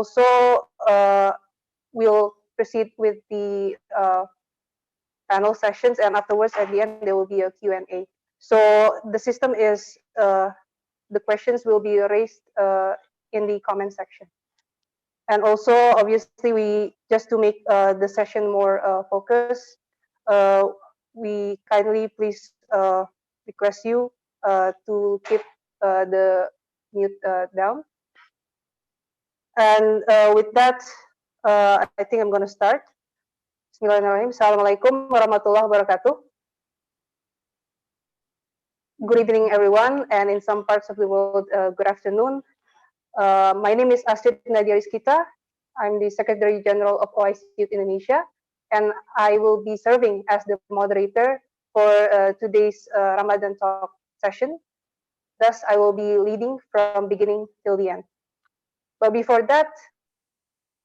also we'll proceed with the panel sessions, and afterwards at the end there will be a Q&A. So the system is the questions will be raised in the comment section. And also, obviously, we just to make the session more focused, we kindly please request you to keep the mute down. And with that, I think I'm going to start. Bismillahirrahmanirrahim. Assalamualaikum warahmatullahi wabarakatuh. Good evening, everyone, and in some parts of the world, good afternoon. My name is Astrid Nadia Rizkita. I'm the Secretary General of OIC Youth Indonesia, and I will be serving as the moderator for today's Ramadan talk session. Thus, I will be leading from beginning till the end. But before that,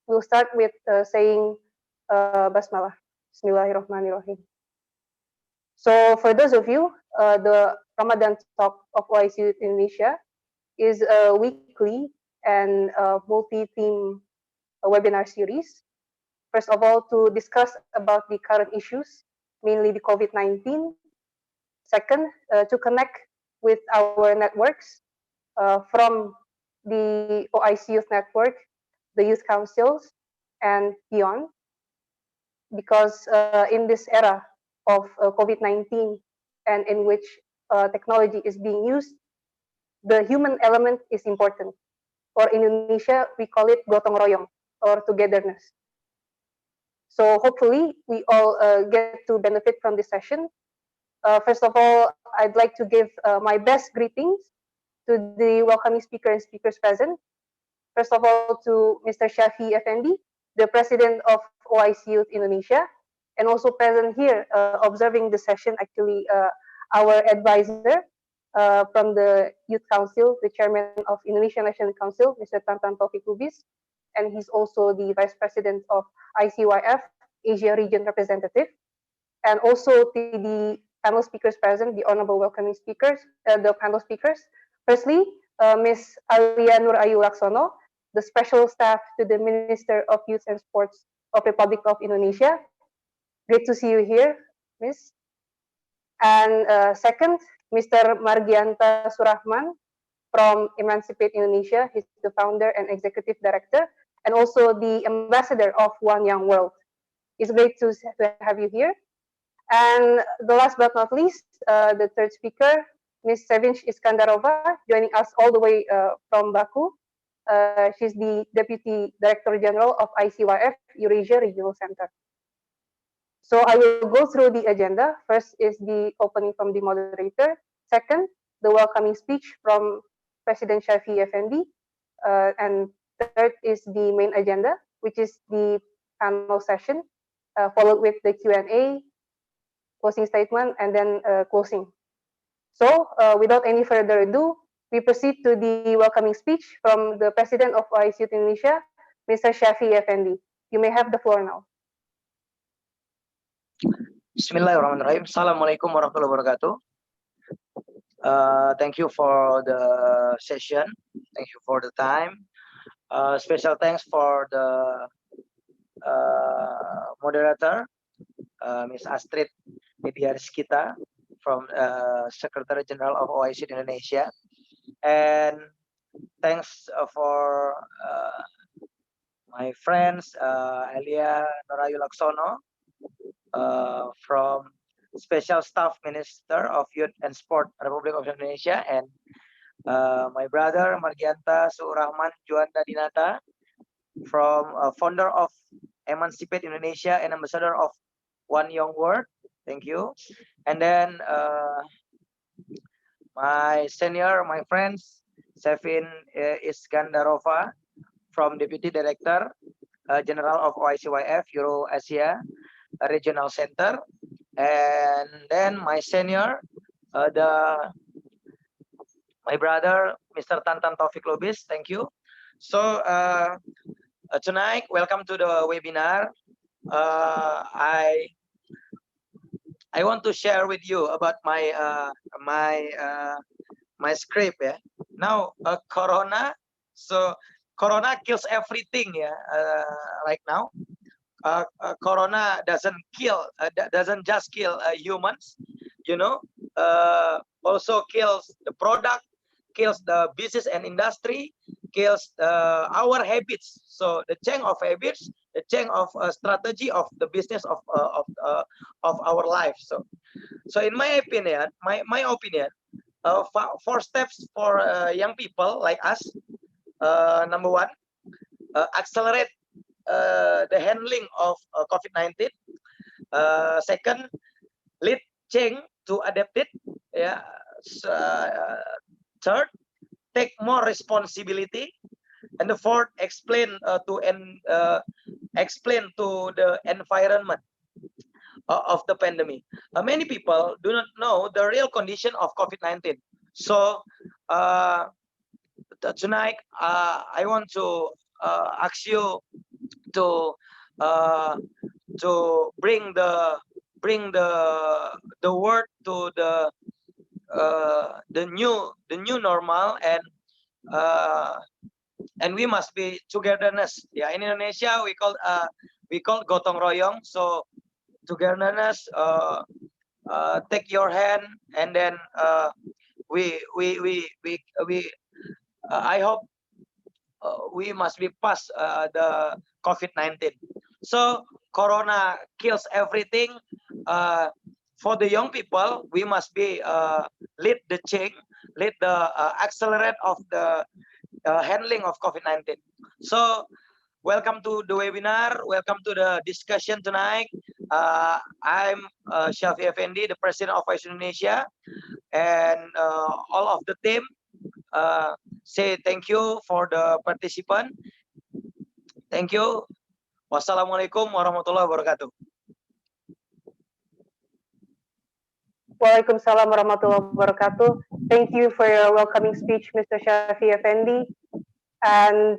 we'll start with saying Basmalah. Bismillahirrahmanirrahim. So for those of you, the Ramadan talk of OIC Youth Indonesia is a weekly and multi-theme webinar series. First of all, to discuss about the current issues, mainly the COVID-19. Second, to connect with our networks from the OIC Youth Network, the Youth Councils, and beyond. Because in this era of COVID-19 and in which technology is being used, the human element is important. Or in Indonesia, we call it gotong royong, or togetherness. So hopefully, we all get to benefit from this session. First of all, I'd like to give my best greetings to the welcoming speaker and speakers present. First of all, to Mr. Shafi Effendi, the President of OIC Youth Indonesia, and also present here observing the session, actually our advisor from the Youth Council, the Chairman of Indonesian National Council, Mr. Tantan Taufik Lubis, and he's also the Vice President of ICYF, Asia Region Representative, and also to the panel speakers present, the honorable welcoming speakers, the panel speakers. Firstly, Ms. Alia Nur the Special Staff to the Minister of Youth and Sports of Republic of Indonesia. Great to see you here, Miss. And second, Mr. Margianta Surahman from Emancipate Indonesia. He's the founder and executive director, and also the ambassador of One Young World. It's great to have you here. And the last but not least, the third speaker, Ms. Sevinch Iskandarova, joining us all the way from Baku. She's the Deputy Director General of ICYF Eurasia Regional Center. So I will go through the agenda. First is the opening from the moderator. Second, the welcoming speech from President Shafi Effendi. And third is the main agenda, which is the panel session, followed with the Q&A, closing statement, and then closing. So without any further ado, we proceed to the welcoming speech from the President of OIC Youth Indonesia, Mr. Shafi Effendi. You may have the floor now. Bismillahirrahmanirrahim. Assalamualaikum warahmatullahi wabarakatuh. Thank you for the session. Thank you for the time. Special thanks for the moderator, Ms. Astrid Nadia Rizkita from Secretary General of OIC Indonesia. And thanks for my friends Alia Nur from Special Staff Minister of Youth and Sport Republic of Indonesia, and my brother Margianta Surahman Juanda Dinata from founder of Emancipate Indonesia and ambassador of One Young World. Thank you. And then my senior, my friends, Sevin Iskandarova from Deputy Director General of OICYF Euro Asia Regional Center, and then my senior, my brother, Mr. Tantan Taufik Lubis. Thank you. So tonight, welcome to the webinar. I want to share with you about my my script. Yeah. Now Corona. So Corona kills everything, yeah. Right now, Corona doesn't just kill humans, you know, also kills the product, kills the business and industry, kills our habits. So the change of habits, the change of strategy of the business of our life. So in my opinion, my opinion, 4 steps for young people like us. Number one, accelerate the handling of COVID-19. Second, lead change to adapt it. Yeah. Third, take more responsibility. And the fourth, explain to the environment of the pandemic. Many people do not know the real condition of COVID-19. So tonight, I want to ask you to uh, bring the word to the new normal, and we must be togetherness. Yeah, in Indonesia we call gotong royong. So togetherness, take your hand, and then we I hope we must be past the COVID-19. So Corona kills everything. For the young people, we must be lead the change, lead the accelerate of the handling of COVID-19. So welcome to the webinar. Welcome to the discussion tonight. I'm Shafi Effendi, the President of ICU Indonesia, and all of the team say thank you for the participant. Thank you. Wassalamualaikum warahmatullahi wabarakatuh. Waalaikumsalam warahmatullahi wabarakatuh. Thank you for your welcoming speech, Mr. Shafi Effendi. And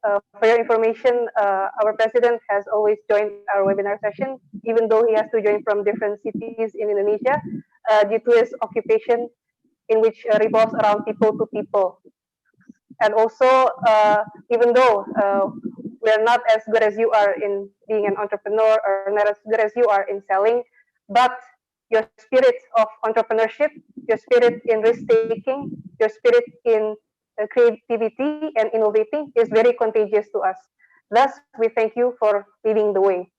for your information, our president has always joined our webinar session, even though he has to join from different cities in Indonesia due to his occupation, in which revolves around people to people. And also, even though we're not as good as you are in being an entrepreneur, or not as good as you are in selling, but your spirit of entrepreneurship, your spirit in risk taking, your spirit in creativity and innovating is very contagious to us. Thus, we thank you for leading the way.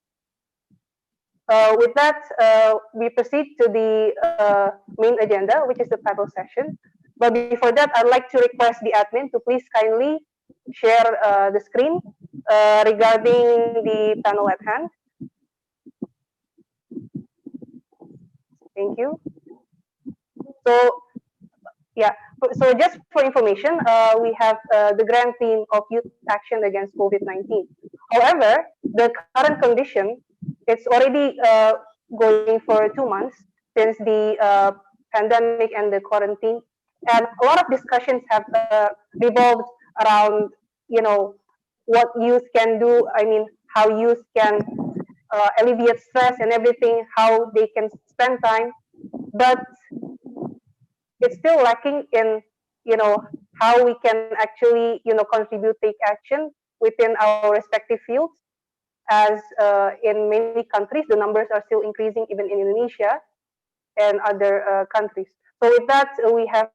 With that, we proceed to the main agenda, which is the panel session. But before that, I'd like to request the admin to please kindly share the screen regarding the panel at hand. Thank you. So, yeah, so just for information, we have the grand theme of youth action against COVID-19. However, the current condition, it's already going for 2 months since the pandemic and the quarantine. And a lot of discussions have revolved around, what youth can do. I mean, how youth can alleviate stress and everything, how they can spend time. But it's still lacking in, how we can actually, contribute, take action within our respective fields. As in many countries, the numbers are still increasing, even in Indonesia and other countries. So with that, we have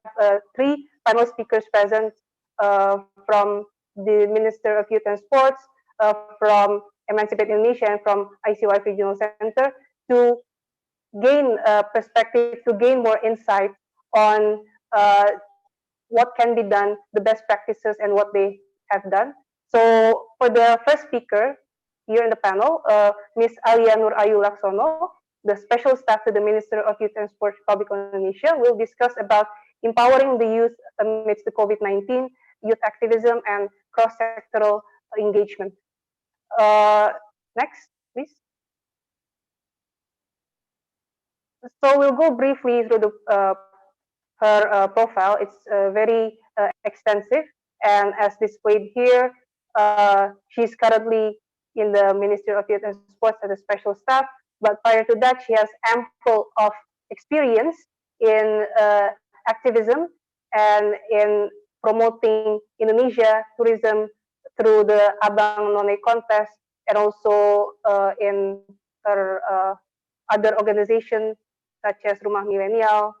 3 panel speakers present from the Minister of Youth and Sports, from Emancipate Indonesia, and from ICY Regional Center to gain perspective, to gain more insight on what can be done, the best practices, and what they have done. So for the first speaker here in the panel, Ms. Alia Nur the Special Staff to the Minister of Youth and Sports Republic of Indonesia, will discuss about empowering the youth amidst the COVID-19, youth activism, and cross-sectoral engagement. Next, please. So we'll go briefly through her profile. It's very extensive, and as displayed here, she's currently in the Ministry of Youth and Sports as a special staff. But prior to that, she has ample of experience in activism and in promoting Indonesia tourism through the Abang None contest, and also in her other organizations such as Rumah Milenial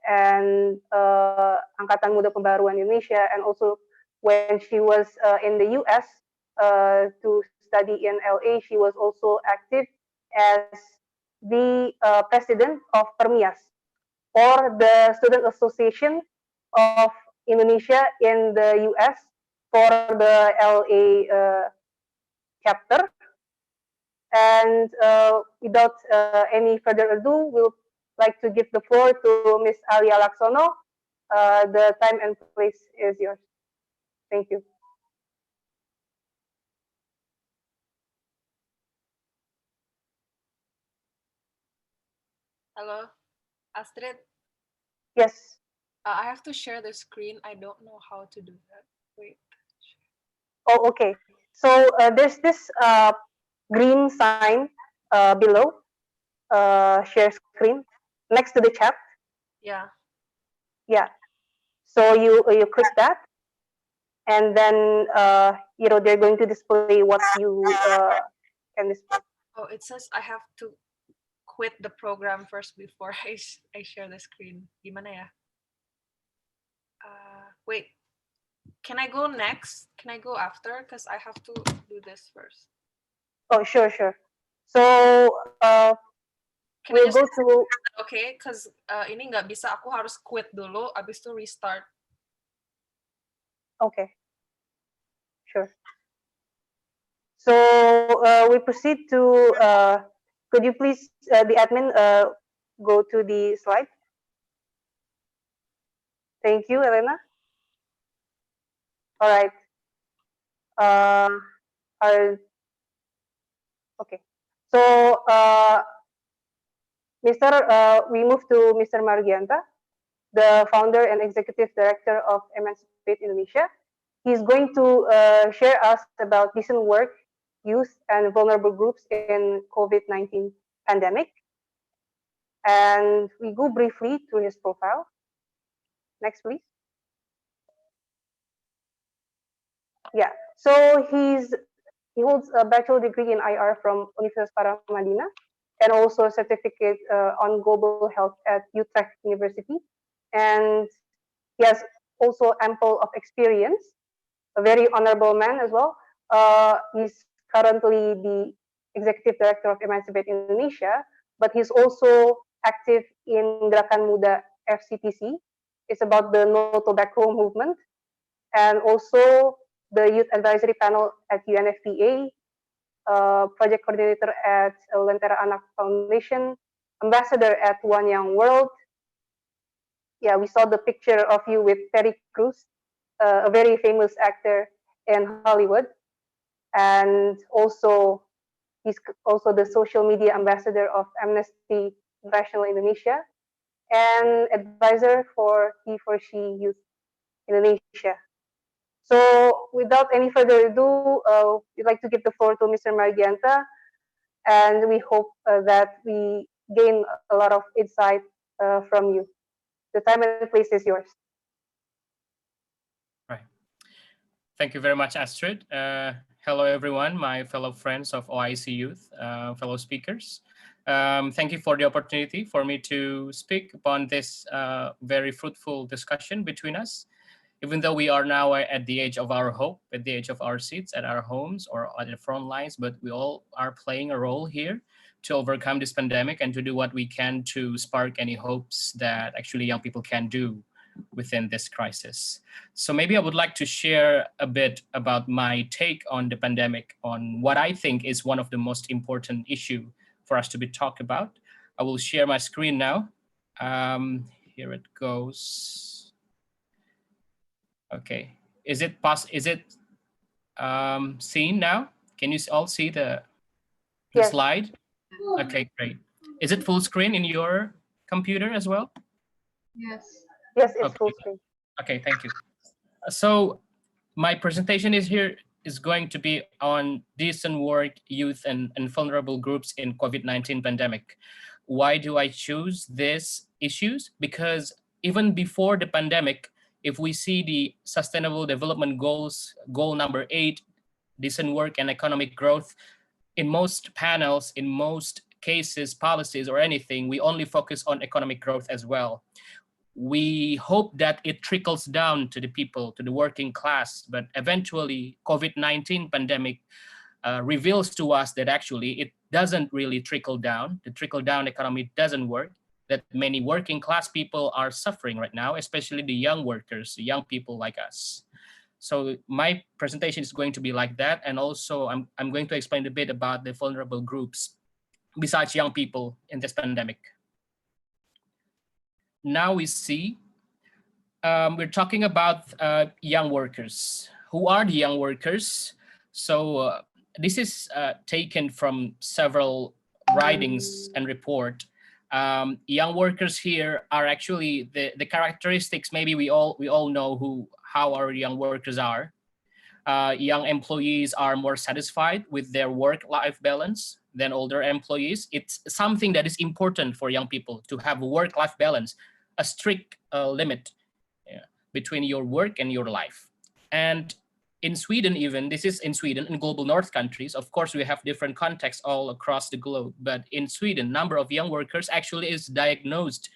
and Angkatan Muda Pembaruan Indonesia, and also when she was in the US to study in LA, she was also active as the president of Permias, or the Student Association of Indonesia in the US for the LA chapter. And without any further ado, we'll like to give the floor to Ms. Alia Laksono. The time and place is yours. Thank you. Hello, Astrid. Yes. I have to share the screen. I don't know how to do that. Wait. Oh, okay. So there's this green sign below share screen next to the chat. Yeah. Yeah. So you click that, and then they're going to display what you can display. Oh, it says I have to quit the program first before I share the screen. Gimana ya? Wait. Can I go next? Can I go after? Because I have to do this first. Oh, sure, sure. So Can I we'll just go to. Okay, because ini nggak bisa. Aku harus quit dulu, abis itu restart. Okay. Sure. So we proceed to. Could you please, the admin, go to the slide? Thank you, Elena. All right. Our, okay. So, we move to Mr. Margianta, the founder and executive director of Emancipate Indonesia. He's going to share us about decent work, youth, and vulnerable groups in COVID-19 pandemic. And we go briefly through his profile. Next, please. Yeah. So he holds a bachelor degree in IR from Universitas Paramadina, and also a certificate on global health at Utrecht University. And he has also ample of experience, a very honorable man as well. He's currently the executive director of Emancipate Indonesia, but he's also active in Gerakan Muda FCTC. It's about the no tobacco movement, and also the youth advisory panel at UNFPA, project coordinator at Lentera Anak Foundation, ambassador at One Young World. Yeah, we saw the picture of you with Terry Crews, a very famous actor in Hollywood. And also, he's also the social media ambassador of Amnesty International Indonesia and advisor for He for She Youth Indonesia. So without any further ado, we'd like to give the floor to Mr. Margianta, and we hope that we gain a lot of insight from you. The time and place is yours. Right. Thank you very much, Astrid. Hello, everyone, my fellow friends of OIC Youth, fellow speakers. Thank you for the opportunity for me to speak upon this very fruitful discussion between us. Even though we are now at the age of our hope, at the age of our seats at our homes or at the front lines, but we all are playing a role here to overcome this pandemic and to do what we can to spark any hopes that actually young people can do within this crisis. So maybe I would like to share a bit about my take on the pandemic, on what I think is one of the most important issue for us to be talked about. I will share my screen now. Here it goes. Okay, is it seen now? Can you all see the Yes. slide? Okay, great. Is it full screen in your computer as well? Yes. Yes, it's okay. full screen. Okay, thank you. So my presentation is going to be on decent work, youth, and vulnerable groups in COVID-19 pandemic. Why do I choose these issues? Because even before the pandemic, if we see the Sustainable Development Goals, goal number 8, decent work and economic growth, in most panels, in most cases, policies or anything, we only focus on economic growth as well. We hope that it trickles down to the people, to the working class, but eventually COVID-19 pandemic reveals to us that actually it doesn't really trickle down. The trickle down economy doesn't work, that many working class people are suffering right now, especially the young workers, the young people like us. So my presentation is going to be like that. And also I'm going to explain a bit about the vulnerable groups besides young people in this pandemic. Now we see, we're talking about young workers. Who are the young workers? So this is taken from several writings and report. Young workers here are actually the characteristics. Maybe we all know how our young workers are. Young employees are more satisfied with their work-life balance than older employees. It's something that is important for young people to have a work-life balance, a strict limit between your work and your life. And in Sweden, even, this is in Sweden, in global north countries, of course, we have different contexts all across the globe, but in Sweden, number of young workers actually is diagnosed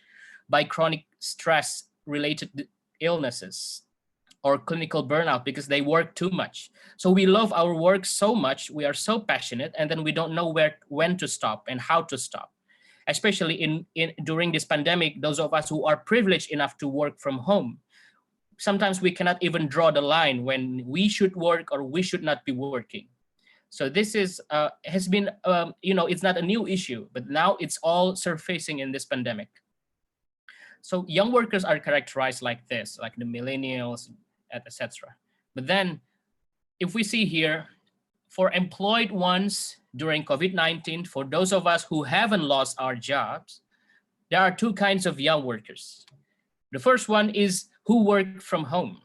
by chronic stress-related illnesses or clinical burnout because they work too much. So we love our work so much, we are so passionate, and then we don't know when to stop and how to stop. Especially during this pandemic, those of us who are privileged enough to work from home, sometimes we cannot even draw the line when we should work or we should not be working. So this has been, it's not a new issue, but now it's all surfacing in this pandemic. So young workers are characterized like this, like the millennials, etc. But then if we see here, for employed ones during COVID-19, for those of us who haven't lost our jobs, there are two kinds of young workers. The first one is who work from home.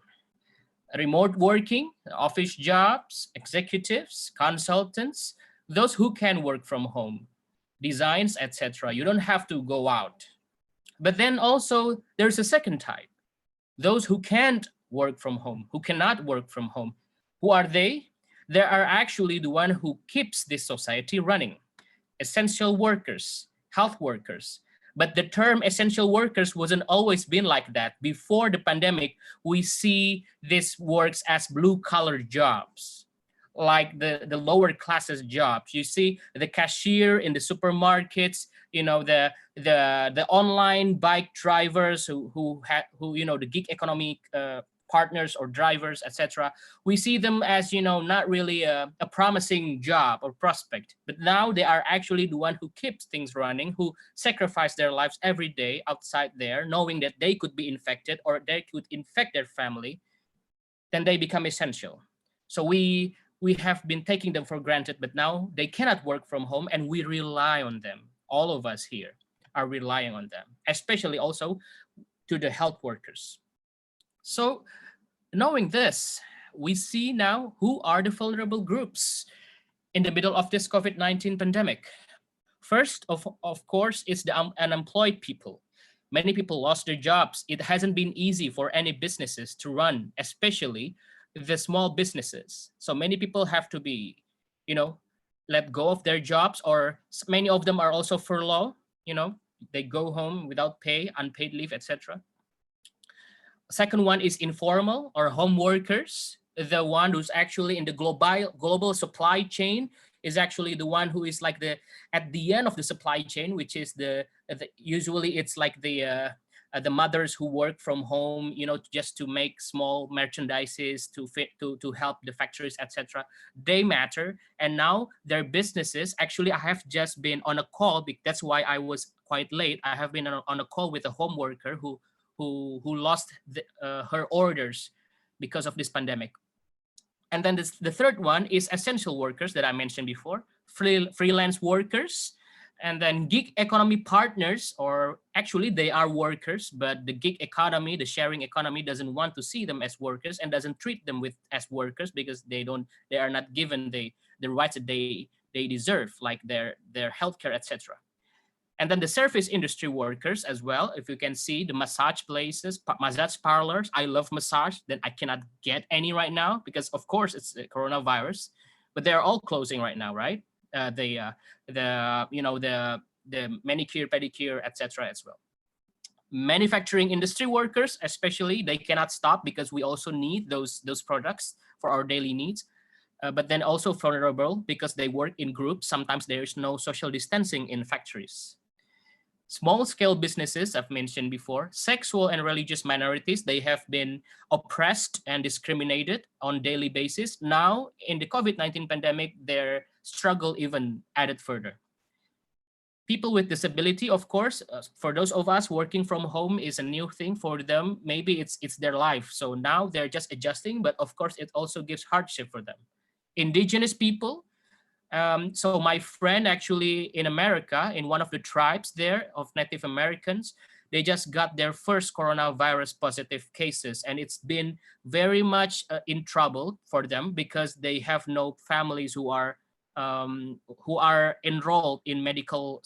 Remote working, office jobs, executives, consultants, those who can work from home, designs, etc. You don't have to go out. But then also there's a second type, those who can't work from home, who cannot work from home. Who are they? They are actually the one who keeps this society running. Essential workers, health workers. But the term essential workers wasn't always been like that. Before the pandemic, we see this works as blue-collar jobs, like the lower classes jobs. You see the cashier in the supermarkets, the online bike drivers who the gig economy partners or drivers, etc. We see them as, not really a promising job or prospect, but now they are actually the one who keeps things running, who sacrifice their lives every day outside there, knowing that they could be infected or they could infect their family, then they become essential. So we have been taking them for granted, but now they cannot work from home and we rely on them. All of us here are relying on them, especially also to the health workers. So knowing this, we see now who are the vulnerable groups in the middle of this COVID-19 pandemic. First, of course, it's the unemployed people. Many people lost their jobs. It hasn't been easy for any businesses to run, especially the small businesses. So many people have to be, let go of their jobs, or many of them are also furloughed. They go home without pay, unpaid leave, etc. Second one is informal or home workers. The one who's actually in the global supply chain is actually the one who is like at the end of the supply chain, which is usually it's like the mothers who work from home, just to make small merchandises to help the factories, etc. They matter, and now their businesses. Actually, I have just been on a call. That's why I was quite late. I have been on a call with a home worker who lost her orders because of this pandemic. And then the third one is essential workers that I mentioned before, freelance workers, and then gig economy partners, or actually they are workers, but the gig economy, the sharing economy doesn't want to see them as workers and doesn't treat them as workers because they are not given the rights that they deserve, like their healthcare, etc. And then the service industry workers as well. If you can see the massage places, massage parlors. I love massage, then I cannot get any right now because of course it's the coronavirus. but they're all closing right now, right? The manicure, pedicure, etc. as well. Manufacturing industry workers, especially, they cannot stop because we also need those products for our daily needs. But then also vulnerable because they work in groups. Sometimes there is no social distancing in factories. Small-scale businesses, I've mentioned before, sexual and religious minorities, they have been oppressed and discriminated on daily basis. Now, in the COVID-19 pandemic, their struggle even added further. People with disability, of course, for those of us working from home is a new thing for them. Maybe it's their life. So now they're just adjusting, but of course it also gives hardship for them. Indigenous people. So my friend actually in America, in one of the tribes there of Native Americans, they just got their first coronavirus positive cases, and it's been very much in trouble for them because they have no families who are enrolled in medical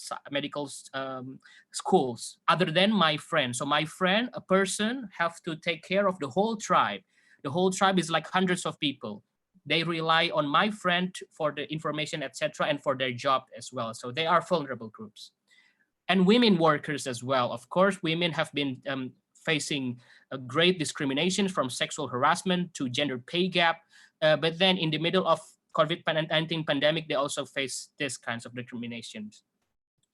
schools other than my friend. So my friend, a person, have to take care of the whole tribe. The whole tribe is like hundreds of people. They rely on my friend for the information, etc., and for their job as well. So they are vulnerable groups. And women workers as well. Of course, women have been facing a great discrimination, from sexual harassment to gender pay gap. But then in the middle of COVID-19 pandemic, they also face these kinds of discriminations.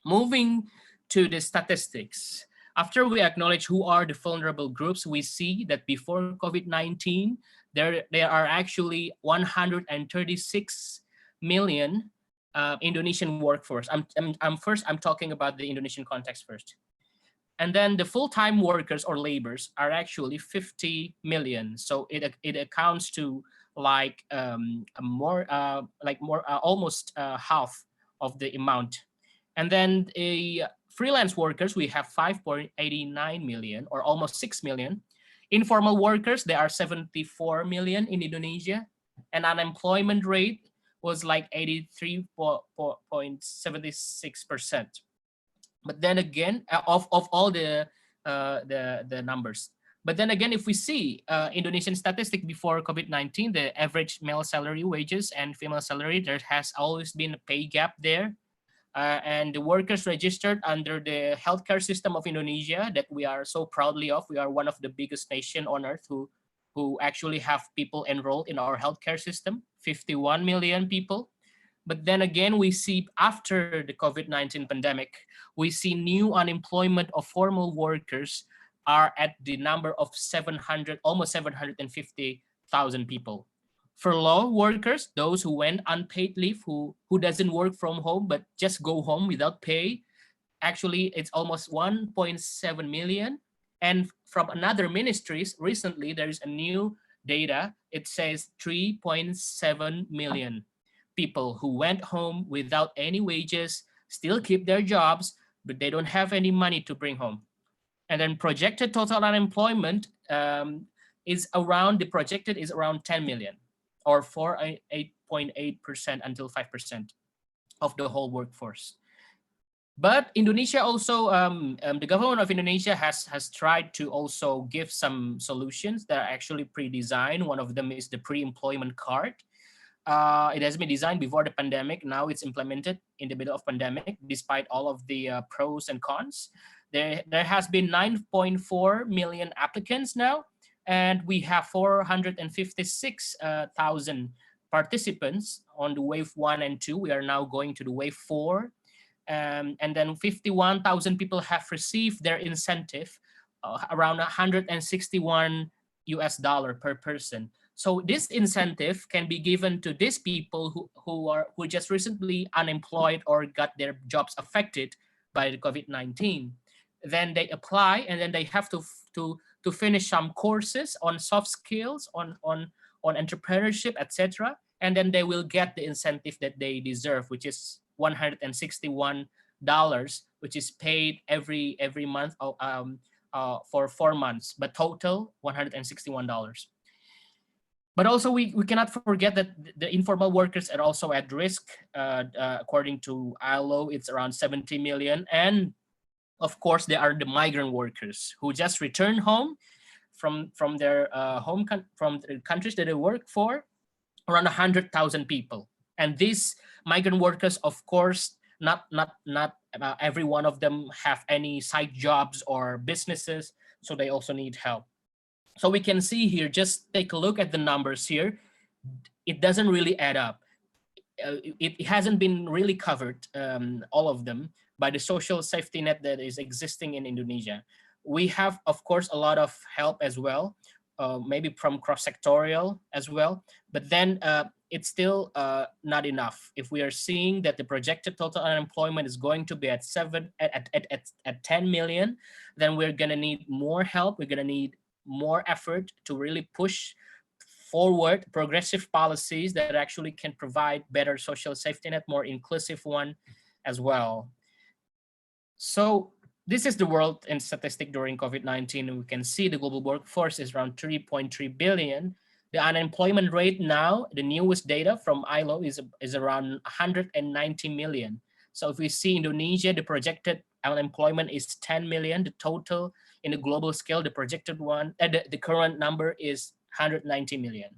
Moving to the statistics. After we acknowledge who are the vulnerable groups, we see that before COVID-19, there are actually 136 million Indonesian workforce. I'm talking about the Indonesian context first. And then the full-time workers or laborers are actually 50 million. So it accounts to like almost half of the amount. And then freelance workers, we have 5.89 million, or almost 6 million. Informal workers, there are 74 million in Indonesia, and unemployment rate was like 83.76%. But then again, of all the numbers. But then again, if we see Indonesian statistic before COVID-19, the average male salary wages and female salary, there has always been a pay gap there. And the workers registered under the healthcare system of Indonesia that we are so proudly of. We are one of the biggest nation on earth who actually have people enrolled in our healthcare system, 51 million people. But then again, we see after the COVID-19 pandemic, we see new unemployment of formal workers are at the number of almost 750,000 people. Furlough workers, those who went unpaid leave, who doesn't work from home but just go home without pay, actually it's almost 1.7 million. And from another ministries, recently there is a new data, it says 3.7 million people who went home without any wages, still keep their jobs, but they don't have any money to bring home. And then projected total unemployment is around 10 million, or 8.8% until 5% of the whole workforce. But Indonesia also, the government of Indonesia has tried to also give some solutions that are actually pre-designed. One of them is the pre-employment card. It has been designed before the pandemic. Now it's implemented in the middle of pandemic, despite all of the pros and cons. There has been 9.4 million applicants now, and we have 456,000 participants on the wave 1 and 2. We are now going to the wave 4. And then 51,000 people have received their incentive, around $161 per person. So this incentive can be given to these people who just recently unemployed or got their jobs affected by the COVID-19. Then they apply, and then they have to finish some courses on soft skills, on entrepreneurship, etc. And then they will get the incentive that they deserve, which is $161, which is paid every month for 4 months, but total $161. But also we cannot forget that the informal workers are also at risk. According to ILO, it's around 70 million. And of course, there are the migrant workers who just returned home from their from the countries that they work for, around 100,000 people. And these migrant workers, of course, not every one of them have any side jobs or businesses, so they also need help. So we can see here, just take a look at the numbers here. It doesn't really add up. It hasn't been really covered, all of them, by the social safety net that is existing in Indonesia. We have, of course, a lot of help as well, maybe from cross-sectorial as well, but then it's still not enough. If we are seeing that the projected total unemployment is going to be at 10 million, then we're gonna need more help. We're gonna need more effort to really push forward progressive policies that actually can provide better social safety net, more inclusive one as well. So this is the world in statistic during COVID-19. We can see the global workforce is around 3.3 billion. The unemployment rate now, the newest data from ILO is around 190 million. So if we see Indonesia, the projected unemployment is 10 million. The total in the global scale, the projected one, the current number is 190 million.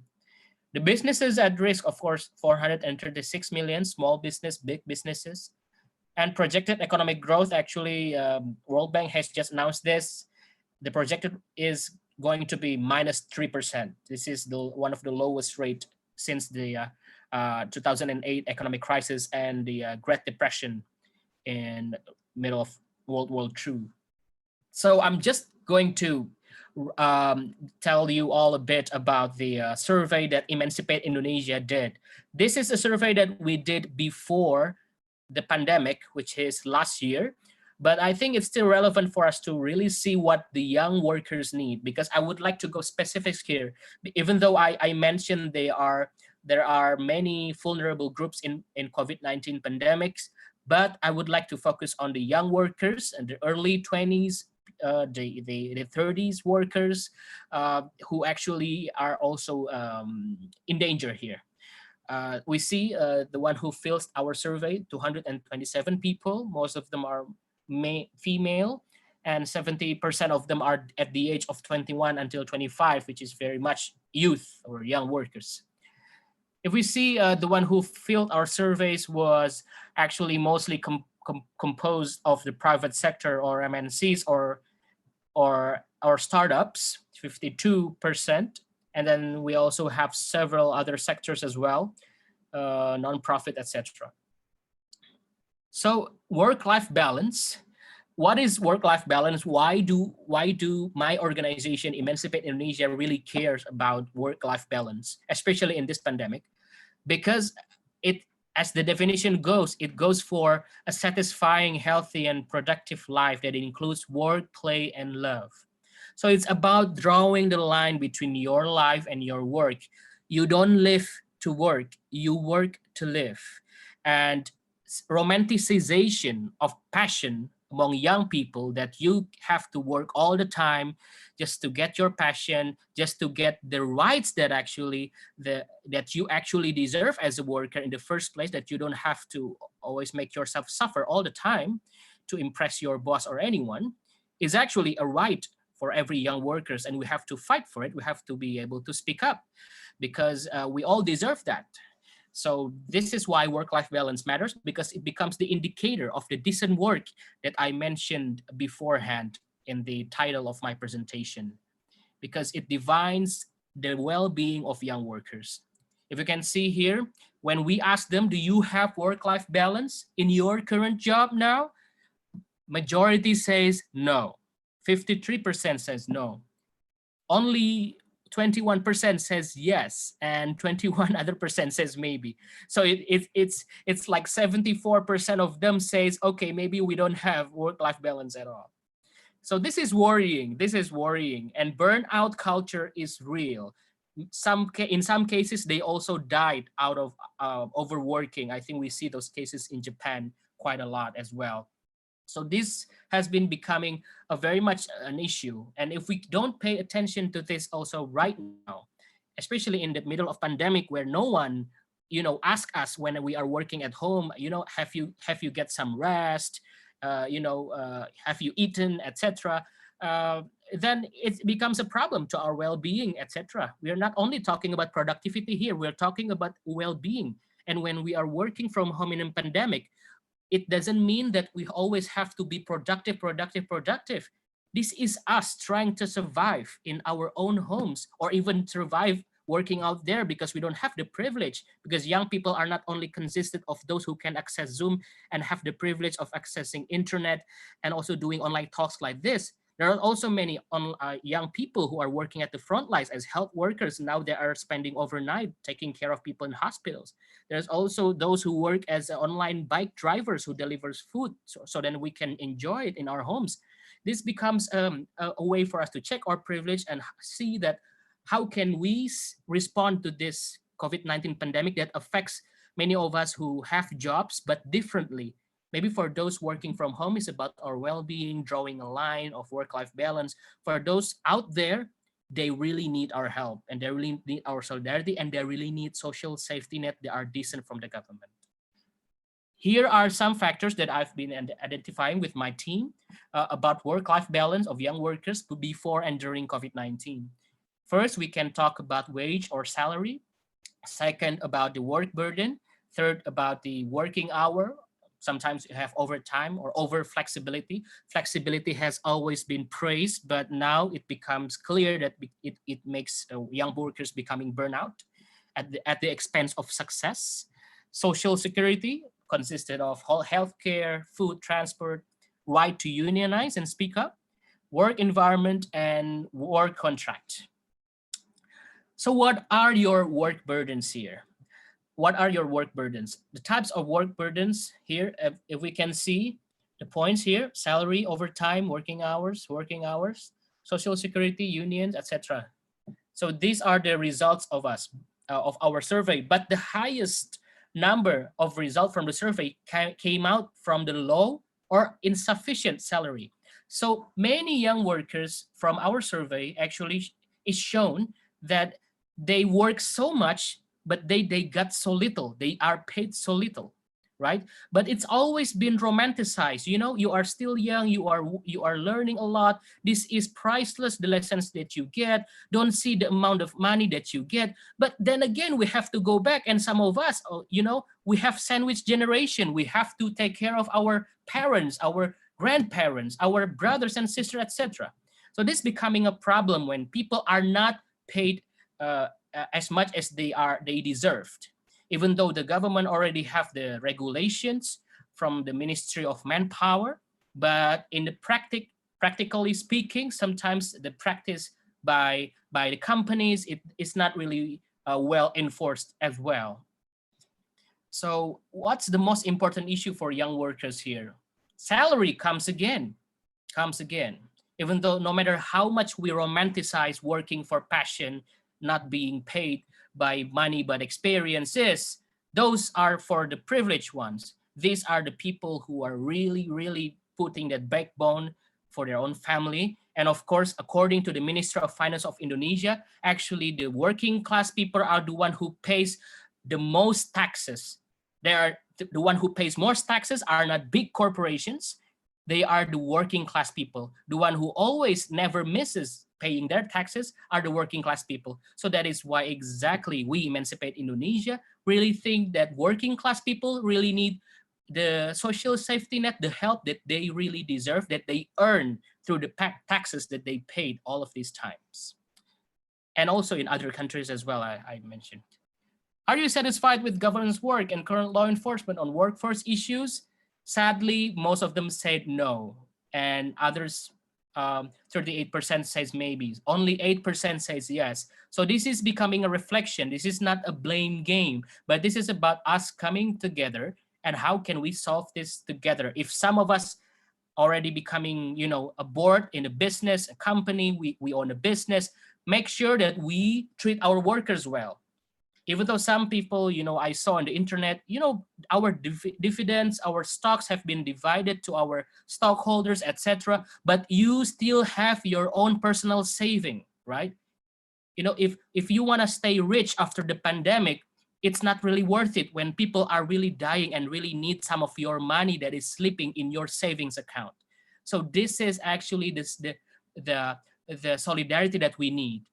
The businesses at risk, of course, 436 million, small business, big businesses. And projected economic growth, actually, World Bank has just announced this. The projected is going to be -3%. This is one of the lowest rate since the 2008 economic crisis and the Great Depression in middle of World War II. So I'm just going to tell you all a bit about the survey that Emancipate Indonesia did. This is a survey that we did before the pandemic, which is last year, but I think it's still relevant for us to really see what the young workers need, because I would like to go specifics here. Even though I mentioned there are many vulnerable groups in COVID-19 pandemics, but I would like to focus on the young workers and the early 20s, the 30s workers who actually are also in danger here. We see the one who fills our survey, 227 people. Most of them are female, and 70% of them are at the age of 21 until 25, which is very much youth or young workers. If we see the one who filled our surveys was actually mostly composed of the private sector or MNCs or startups, 52%. And then we also have several other sectors as well, nonprofit, etc. So work-life balance. What is work-life balance? Why do my organization Emancipate Indonesia really cares about work-life balance, especially in this pandemic? Because it, as the definition goes, it goes for a satisfying, healthy, and productive life that includes work, play, and love. So it's about drawing the line between your life and your work. You don't live to work, you work to live. And romanticization of passion among young people, that you have to work all the time just to get your passion, just to get the rights that you actually deserve as a worker in the first place, that you don't have to always make yourself suffer all the time to impress your boss or anyone, is actually a right for every young workers, and we have to fight for it. We have to be able to speak up, because we all deserve that. So this is why work-life balance matters, because it becomes the indicator of the decent work that I mentioned beforehand in the title of my presentation, because it defines the well-being of young workers. If you can see here, when we ask them, do you have work-life balance in your current job now? Majority says no. 53% says no. Only 21% says yes, and 21% other says maybe. So it's like 74% of them says, okay, maybe we don't have work-life balance at all. So this is worrying. This is worrying, and burnout culture is real. In some cases, they also died out of overworking. I think we see those cases in Japan quite a lot as well. So this has been becoming a very much an issue. And if we don't pay attention to this also right now, especially in the middle of pandemic where no one, ask us when we are working at home, have you get some rest, have you eaten, etc. Then it becomes a problem to our well-being, etc. We are not only talking about productivity here, we're talking about well-being. And when we are working from home in a pandemic, it doesn't mean that we always have to be productive, productive, productive. This is us trying to survive in our own homes, or even survive working out there, because we don't have the privilege, because young people are not only consisted of those who can access Zoom and have the privilege of accessing internet and also doing online talks like this. There are also many young people who are working at the front lines as health workers. Now they are spending overnight taking care of people in hospitals. There's also those who work as online bike drivers who delivers food, so then we can enjoy it in our homes. This becomes a way for us to check our privilege and see that how can we respond to this COVID-19 pandemic that affects many of us who have jobs, but differently. Maybe for those working from home, it's about our well-being, drawing a line of work-life balance. For those out there, they really need our help, and they really need our solidarity, and they really need social safety net that are decent from the government. Here are some factors that I've been identifying with my team about work-life balance of young workers before and during COVID-19. First, we can talk about wage or salary. Second, about the work burden. Third, about the working hour. Sometimes you have overtime or over flexibility. Flexibility has always been praised, but now it becomes clear that it makes young workers becoming burnout at the expense of success. Social security consisted of healthcare, food, transport, right to unionize and speak up, work environment, and work contract. So what are your work burdens here? What are your work burdens? The types of work burdens here, if we can see the points here: salary, overtime, working hours, social security, unions, etc. So these are the results of of our survey. But the highest number of results from the survey came out from the low or insufficient salary. So many young workers from our survey actually is shown that they work so much, but they got so little, they are paid so little, right? But it's always been romanticized. You know, you are still young, you are learning a lot. This is priceless, the lessons that you get. Don't see the amount of money that you get. But then again, we have to go back, and some of us, you know, we have sandwich generation. We have to take care of our parents, our grandparents, our brothers and sisters, etc. So this becoming a problem when people are not paid as much as they deserved, even though the government already have the regulations from the Ministry of Manpower. But in the practically speaking, sometimes the practice by the companies, it is not really well enforced as well. So what's the most important issue for young workers here? Salary comes again. Even though no matter how much we romanticize working for passion, not being paid by money but experiences, those are for the privileged ones. These are the people who are really, really putting that backbone for their own family. And of course, according to the Ministry of Finance of Indonesia, actually the working class people are the one who pays the most taxes. They are the one who pays most taxes are not big corporations. They are the working class people. The one who always never misses paying their taxes are the working class people. So that is why exactly we, Emancipate Indonesia, really think that working class people really need the social safety net, the help that they really deserve, that they earn through the taxes that they paid all of these times. And also in other countries as well, I mentioned. Are you satisfied with governance work and current law enforcement on workforce issues? Sadly, most of them said no, and others, 38% says maybe. Only 8% says yes. So this is becoming a reflection. This is not a blame game, but this is about us coming together and how can we solve this together. If some of us already becoming, you know, a board in a business, a company, we own a business, make sure that we treat our workers well. Even though some people, you know, I saw on the internet, you know, our dividends, our stocks have been divided to our stockholders, etc. But you still have your own personal saving, right? You know, if you want to stay rich after the pandemic, it's not really worth it when people are really dying and really need some of your money that is sleeping in your savings account. So this is actually the solidarity that we need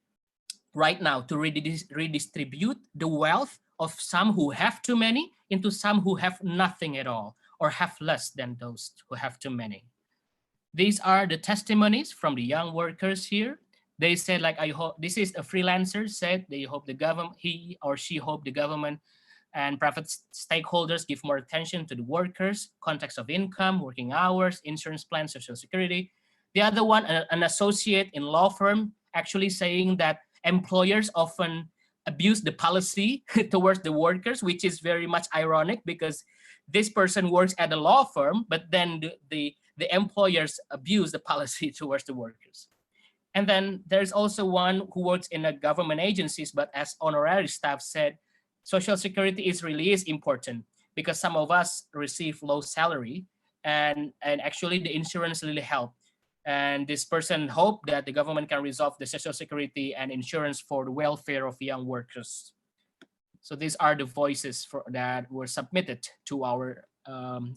right now to redistribute the wealth of some who have too many into some who have nothing at all or have less than those who have too many. These are the testimonies from the young workers here. They said, like, I hope, this is a freelancer said, they hope the government, he or she hope the government and private stakeholders give more attention to the workers, context of income, working hours, insurance plan, social security. The other one, an associate in law firm, actually saying that employers often abuse the policy towards the workers, which is very much ironic because this person works at a law firm, but then the employers abuse the policy towards the workers. And then there's also one who works in a government agencies, but as honorary staff said, Social Security is really important because some of us receive low salary and actually the insurance really help. And this person hoped that the government can resolve the Social Security and insurance for the welfare of young workers. So these are the voices that were submitted to our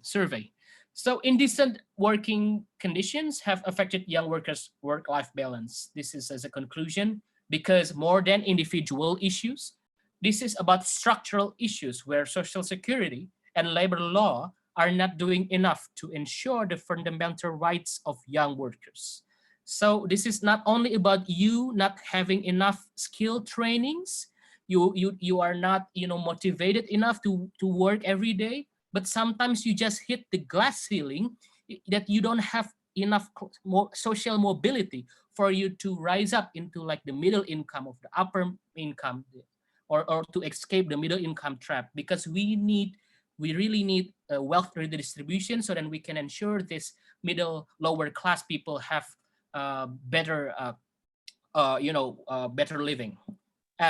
survey. So indecent working conditions have affected young workers' work-life balance. This is as a conclusion, because more than individual issues, this is about structural issues where Social Security and labor law are not doing enough to ensure the fundamental rights of young workers. So this is not only about you not having enough skill trainings, you are not motivated enough to work every day, but sometimes you just hit the glass ceiling that you don't have enough social mobility for you to rise up into like the middle income of the upper income, or to escape the middle income trap, because we really need a wealth redistribution so that we can ensure this lower class people have better better living.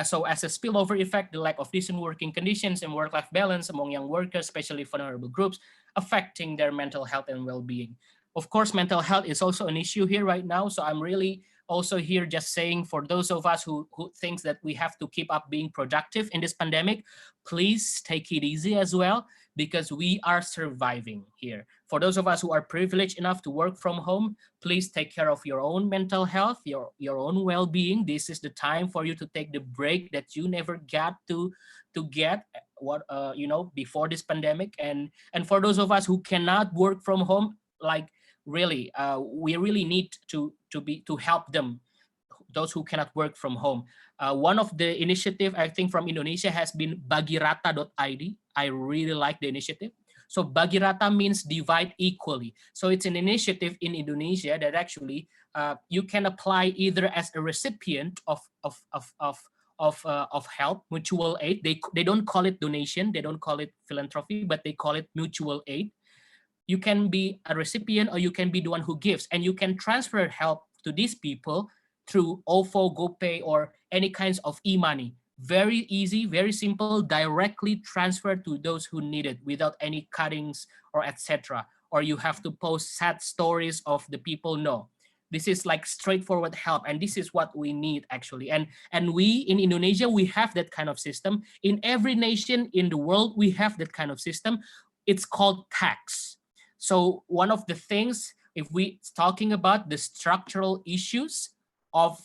So as a spillover effect, the lack of decent working conditions and work-life balance among young workers, especially vulnerable groups, affecting their mental health and well-being. Of course, mental health is also an issue here right now. So I'm really also here just saying, for those of us who thinks that we have to keep up being productive in this pandemic, please take it easy as well, because we are surviving here. For those of us who are privileged enough to work from home, please take care of your own mental health, your own well-being. This is the time for you to take the break that you never got to get before this pandemic. And for those of us who cannot work from home, like really, we really need to help them, those who cannot work from home. One of the initiative I think from Indonesia has been bagirata.id. I really like the initiative. So bagirata means divide equally. So it's an initiative in Indonesia that actually you can apply either as a recipient of help, mutual aid. They don't call it donation, they don't call it philanthropy, but they call it mutual aid. You can be a recipient or you can be the one who gives, and you can transfer help to these people through OVO, GoPay, or any kinds of e-money. Very easy, very simple, directly transfer to those who need it without any cuttings or etc. Or you have to post sad stories of the people. No, this is like straightforward help, and this is what we need actually. And we in Indonesia, we have that kind of system. In every nation in the world, we have that kind of system. It's called tax. So one of the things, if we talking about the structural issues of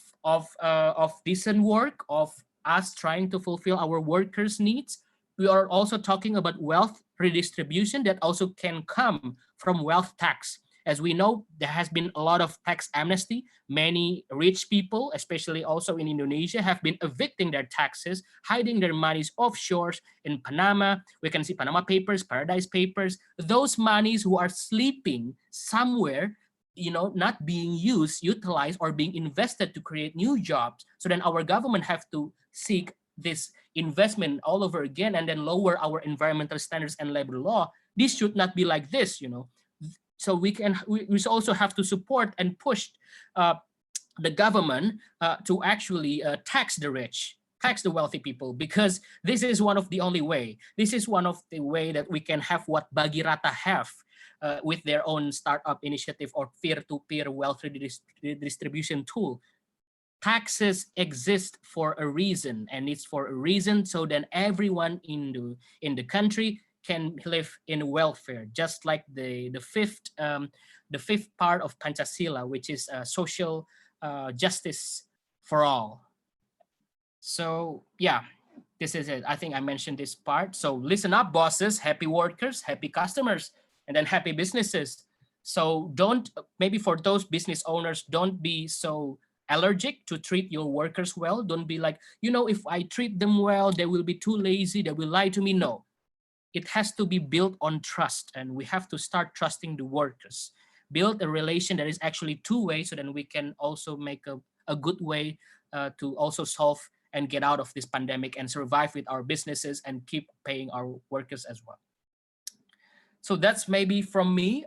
decent work, of us trying to fulfill our workers' needs, we are also talking about wealth redistribution that also can come from wealth tax. As we know, there has been a lot of tax amnesty. Many rich people, especially also in Indonesia, have been evicting their taxes, hiding their monies offshore in Panama. We can see Panama Papers, Paradise Papers. Those monies who are sleeping somewhere, not being utilized, or being invested to create new jobs. So then our government have to seek this investment all over again and then lower our environmental standards and labor law. This should not be like this, So we also have to support and push the government to actually tax the rich, tax the wealthy people, because this is one of the only way. This is one of the way that we can have what Bagirata have with their own startup initiative or peer-to-peer wealth redistribution tool. Taxes exist for a reason, and it's for a reason so then everyone in the country can live in welfare, just like the fifth part of Pancasila, which is social justice for all. So yeah, this is it. I think I mentioned this part. So listen up, bosses, happy workers, happy customers, and then happy businesses. So don't, maybe for those business owners, don't be so allergic to treat your workers well. Don't be like, if I treat them well, they will be too lazy, they will lie to me. No, it has to be built on trust, and we have to start trusting the workers. Build a relation that is actually two-way, so then we can also make a good way to also solve and get out of this pandemic and survive with our businesses and keep paying our workers as well. So that's maybe from me.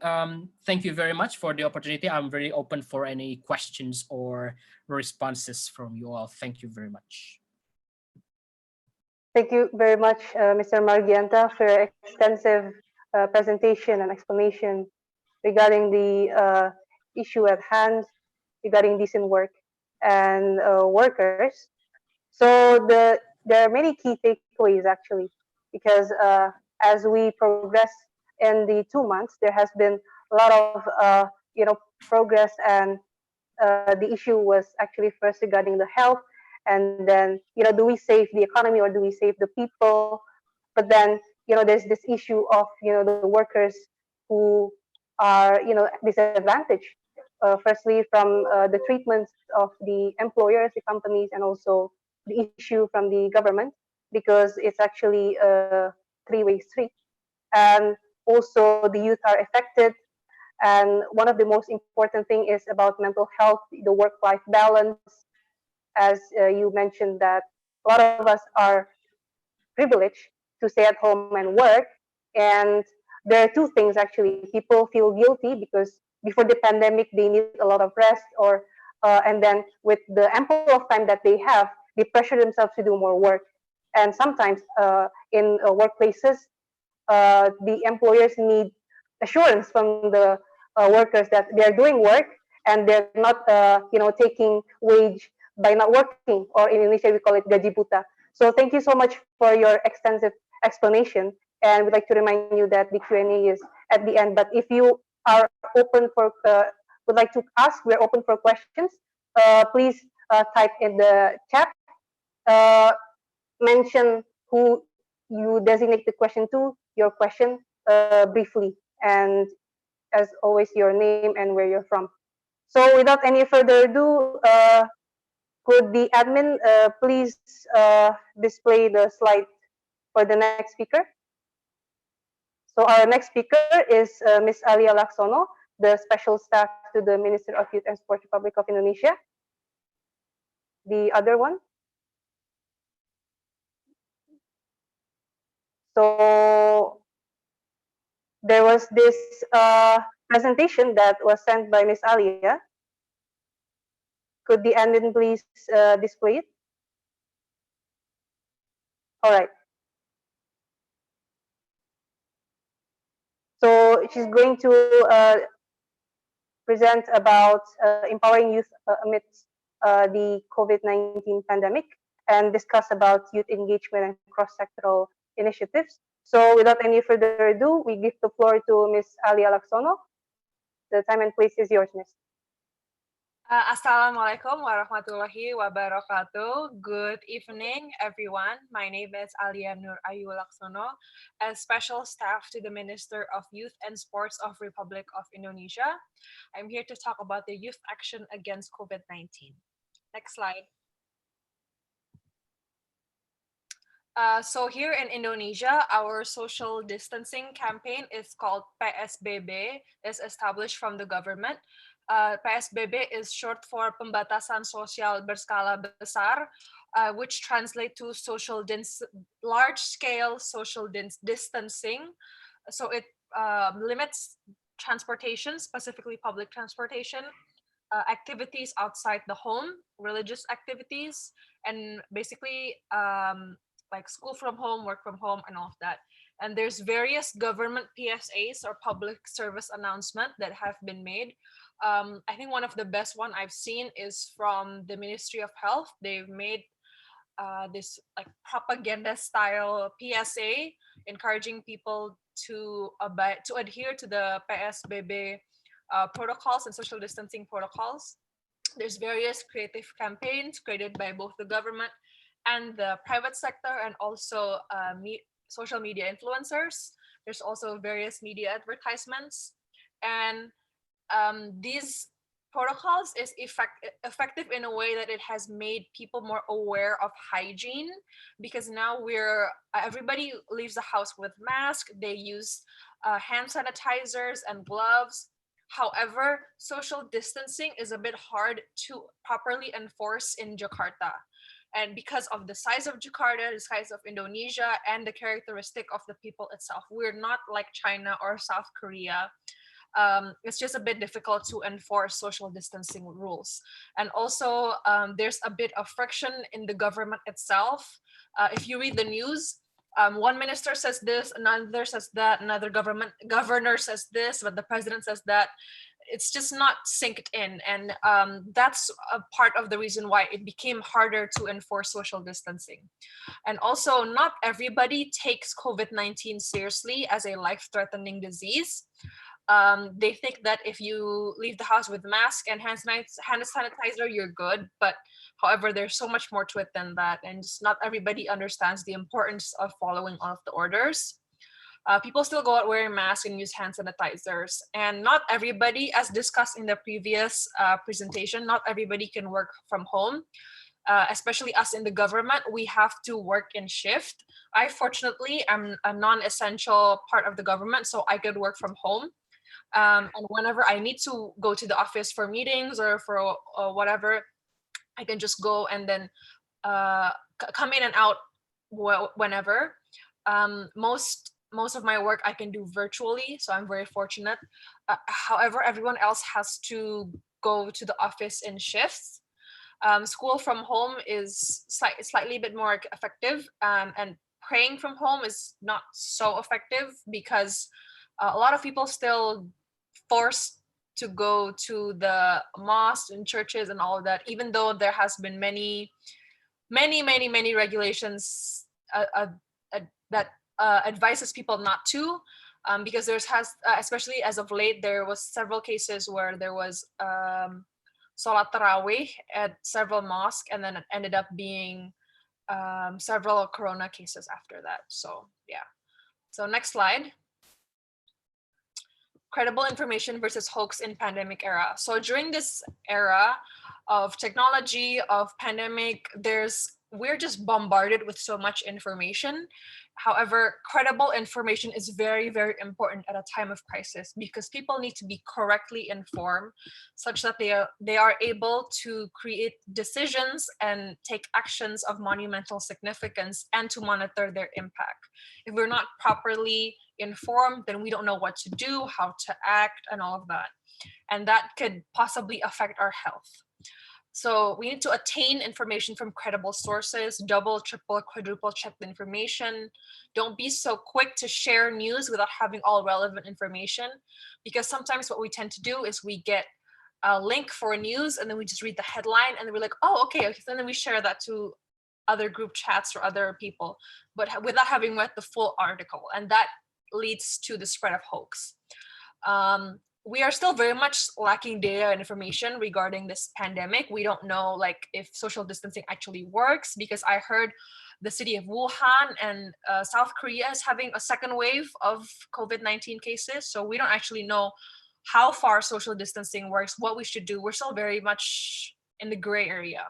Thank you very much for the opportunity. I'm very open for any questions or responses from you all. Thank you very much. Thank you very much, Mr. Margianta, for your extensive presentation and explanation regarding the issue at hand regarding decent work and workers. So there are many key takeaways actually, because as we progress in the 2 months, there has been a lot of progress, and the issue was actually first regarding the health, and then do we save the economy or do we save the people? But then there's this issue of the workers who are disadvantaged. Firstly, from the treatment of the employers, the companies, and also the issue from the government, because it's actually a three-way street. And also the youth are affected. And one of the most important thing is about mental health, the work-life balance. As you mentioned that a lot of us are privileged to stay at home and work. And there are two things actually. People feel guilty because before the pandemic, they need a lot of rest, or and then with the ample of time that they have, they pressure themselves to do more work. And sometimes in workplaces, the employers need assurance from the workers that they're doing work and they're not, taking wage by not working, or in Indonesia we call it gaji buta. So thank you so much for your extensive explanation, and we'd like to remind you that the Q&A is at the end. But if you are open for, would like to ask, we're open for questions. Please type in the chat. Uh, Mention who you designate the question to, your question briefly, and as always, your name and where you're from. So without any further ado, could the admin please display the slide for the next speaker? So our next speaker is Ms. Alia Laksono, the Special Staff to the Minister of Youth and Sports, Republic of Indonesia. The other one. So there was this presentation that was sent by Ms. Alia. Could the admin please display it? All right. So she's going to present about empowering youth amidst the COVID-19 pandemic, and discuss about youth engagement and cross-sectoral initiatives. So without any further ado, we give the floor to Ms. Alia Laksono. The time and place is yours, Ms. Assalamualaikum warahmatullahi wabarakatuh. Good evening, everyone. My name is Alia Nur Laksono, as Special Staff to the Minister of Youth and Sports of Republic of Indonesia. I'm here to talk about the youth action against COVID-19. Next slide. So here in Indonesia, our social distancing campaign is called PSBB. It's established from the government. PSBB is short for Pembatasan Sosial Berskala Besar, which translates to large-scale social distancing. So it limits transportation, specifically public transportation, activities outside the home, religious activities, and basically like school from home, work from home, and all of that. And there's various government PSAs or public service announcement that have been made. I think one of the best one I've seen is from the Ministry of Health. They've made this like propaganda style PSA encouraging people to adhere to the PSBB protocols and social distancing protocols. There's various creative campaigns created by both the government and the private sector, and also social media influencers. There's also various media advertisements, and these protocols is effective in a way that it has made people more aware of hygiene, because now everybody leaves the house with mask. They use hand sanitizers and gloves. However, social distancing is a bit hard to properly enforce in Jakarta. And because of the size of Jakarta, the size of Indonesia, and the characteristic of the people itself, we're not like China or South Korea. It's just a bit difficult to enforce social distancing rules. And also, there's a bit of friction in the government itself. If you read the news, one minister says this, another says that, another governor says this, but the president says that. It's just not synced in, and that's a part of the reason why it became harder to enforce social distancing. And also, not everybody takes COVID-19 seriously as a life-threatening disease. They think that if you leave the house with mask and hand sanitizer, you're good. But however, there's so much more to it than that, and just not everybody understands the importance of following all of the orders. People still go out wearing masks and use hand sanitizers, and not everybody, as discussed in the previous presentation, not everybody can work from home. Especially us in the government, we have to work in shift. I fortunately am a non-essential part of the government, so I could work from home. And whenever I need to go to the office for meetings or for whatever, I can just go and then come in and out whenever. Most of my work I can do virtually, so I'm very fortunate. However, everyone else has to go to the office in shifts. School from home is slightly bit more effective, and praying from home is not so effective because a lot of people still forced to go to the mosques and churches and all of that, even though there has been many regulations that advises people not to, because especially as of late, there was several cases where there was Salat Tarawih at several mosques, and then it ended up being several corona cases after that. So yeah. So next slide. Credible information versus hoax in pandemic era. So during this era of technology, of pandemic, we're just bombarded with so much information. However, credible information is very, very important at a time of crisis, because people need to be correctly informed such that they are able to create decisions and take actions of monumental significance and to monitor their impact. If we're not properly informed, then we don't know what to do, how to act, and all of that. And that could possibly affect our health. So we need to attain information from credible sources, double, triple, quadruple check the information. Don't be so quick to share news without having all relevant information, because sometimes what we tend to do is we get a link for news and then we just read the headline and then we're like, oh, okay. And then we share that to other group chats or other people, but without having read the full article. And that leads to the spread of hoax. We are still very much lacking data and information regarding this pandemic. We don't know if social distancing actually works, because I heard the city of Wuhan and South Korea is having a second wave of COVID-19 cases. So we don't actually know how far social distancing works, what we should do. We're still very much in the gray area.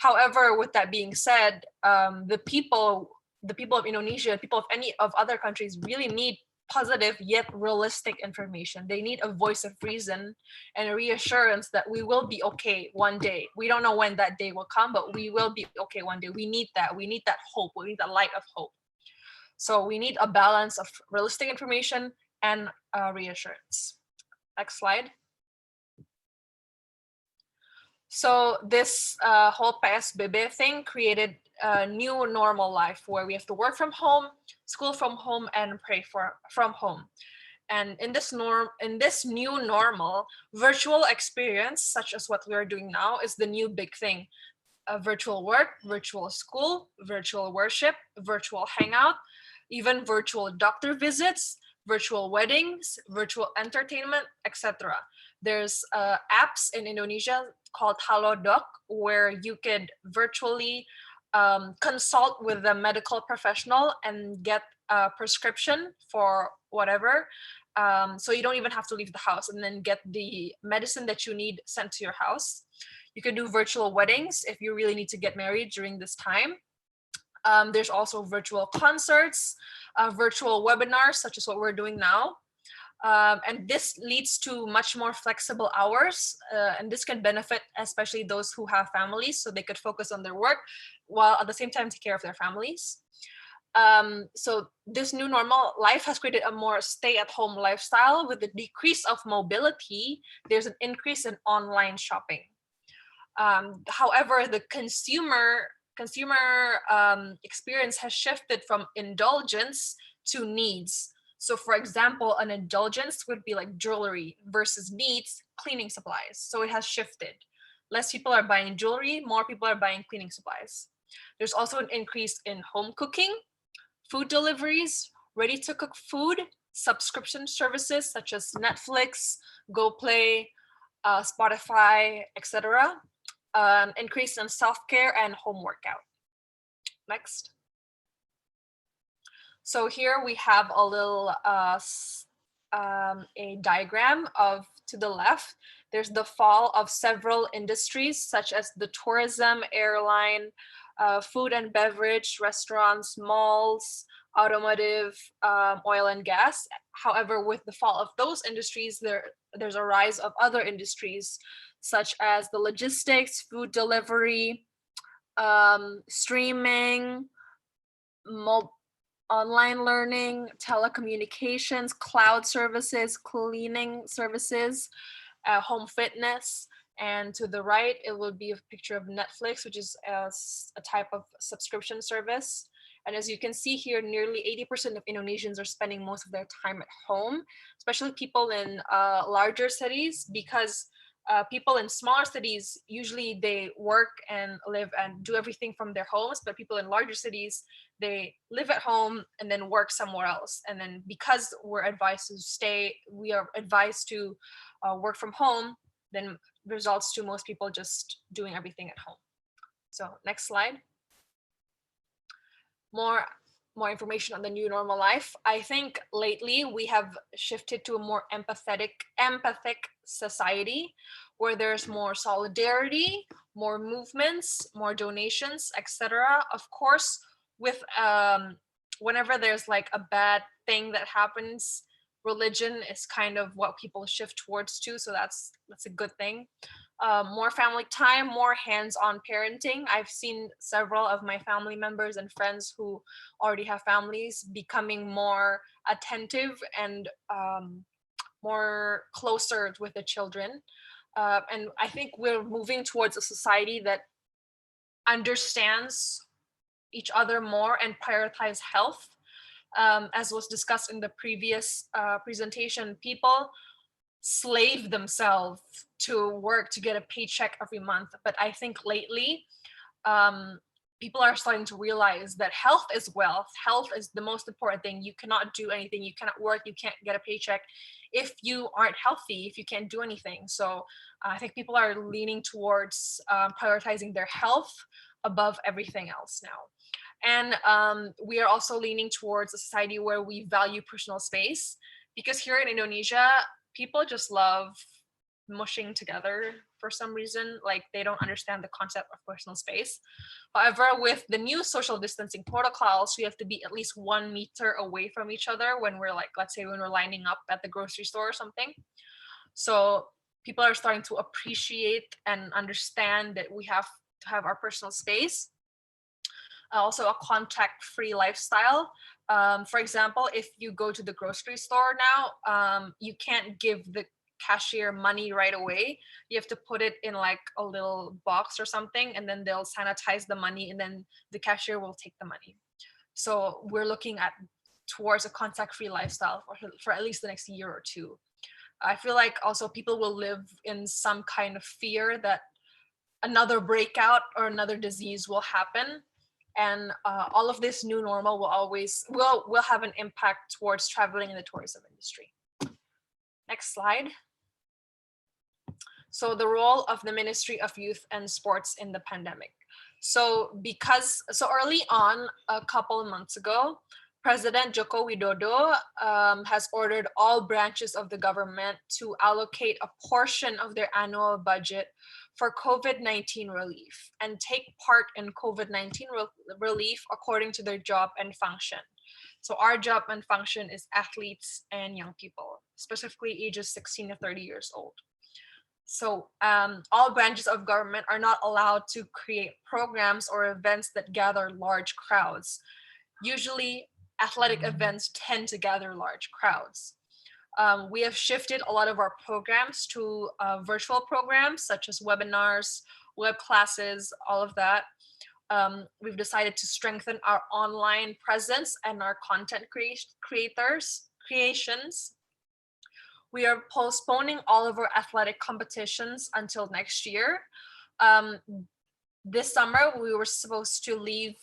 However, with that being said, the people of Indonesia, people of any of other countries really need positive yet realistic information. They need a voice of reason and a reassurance that we will be okay one day. We don't know when that day will come, but we will be okay one day. We need that. We need that hope. We need that light of hope. So we need a balance of realistic information and reassurance. Next slide. So this whole PSBB thing created a new normal life where we have to work from home, school from home, and pray from home. And in this new normal, virtual experience, such as what we are doing now, is the new big thing. Virtual work, virtual school, virtual worship, virtual hangout, even virtual doctor visits, virtual weddings, virtual entertainment, etc. There's apps in Indonesia called Halodoc, where you could virtually consult with a medical professional and get a prescription for whatever. So you don't even have to leave the house, and then get the medicine that you need sent to your house. You can do virtual weddings if you really need to get married during this time. There's also virtual concerts, virtual webinars, such as what we're doing now. And this leads to much more flexible hours, and this can benefit especially those who have families, so they could focus on their work while at the same time take care of their families. So this new normal life has created a more stay-at-home lifestyle. With the decrease of mobility, there's an increase in online shopping. However, the consumer experience has shifted from indulgence to needs. So for example, an indulgence would be like jewelry versus needs, cleaning supplies. So it has shifted. Less people are buying jewelry, more people are buying cleaning supplies. There's also an increase in home cooking, food deliveries, ready-to-cook food, subscription services such as Netflix, GoPlay, Spotify, etc. Increase in self-care and home workout. Next. So here we have a little a diagram of, to the left, there's the fall of several industries such as the tourism, airline, food and beverage, restaurants, malls, automotive, oil and gas. However, with the fall of those industries, there's a rise of other industries such as the logistics, food delivery, streaming, online learning, telecommunications, cloud services, cleaning services, home fitness. And to the right, it will be a picture of Netflix, which is a type of subscription service. And as you can see here, nearly 80% of Indonesians are spending most of their time at home, especially people in larger cities, because people in smaller cities, usually they work and live and do everything from their homes, but people in larger cities, they live at home and then work somewhere else. And then because we are advised to work from home, then results to most people just doing everything at home. So next slide. More information on the new normal life. I think lately we have shifted to a more empathic society where there's more solidarity, more movements, more donations, etc. Of course, with whenever there's like a bad thing that happens, religion is kind of what people shift towards too, so that's a good thing. More family time, more hands-on parenting. I've seen several of my family members and friends who already have families becoming more attentive and more closer with the children. And I think we're moving towards a society that understands each other more and prioritize health. As was discussed in the previous presentation, people slave themselves to work to get a paycheck every month. But I think lately, people are starting to realize that health is wealth. Health is the most important thing. You cannot do anything. You cannot work. You can't get a paycheck if you aren't healthy, if you can't do anything. So I think people are leaning towards prioritizing their health above everything else now. And we are also leaning towards a society where we value personal space, because here in Indonesia, people just love mushing together for some reason. Like, they don't understand the concept of personal space. However, with the new social distancing protocols, we have to be at least 1 meter away from each other when we're like, let's say when we're lining up at the grocery store or something. So people are starting to appreciate and understand that we have to have our personal space. Also a contact-free lifestyle. For example, if you go to the grocery store now, you can't give the cashier money right away. You have to put it in like a little box or something, and then they'll sanitize the money, and then the cashier will take the money. So we're looking at towards a contact-free lifestyle for at least the next year or two. I feel like also people will live in some kind of fear that another breakout or another disease will happen. And all of this new normal will have an impact towards traveling in the tourism industry. Next slide. So the role of the Ministry of Youth and Sports in the pandemic. So early on, a couple of months ago, President Joko Widodo has ordered all branches of the government to allocate a portion of their annual budget for COVID-19 relief and take part in COVID-19 relief according to their job and function. So our job and function is athletes and young people, specifically ages 16 to 30 years old. So all branches of government are not allowed to create programs or events that gather large crowds. Usually, athletic events tend to gather large crowds. We have shifted a lot of our programs to virtual programs such as webinars, web classes, all of that. We've decided to strengthen our online presence and our content creations. We are postponing all of our athletic competitions until next year. This summer, we were supposed to leave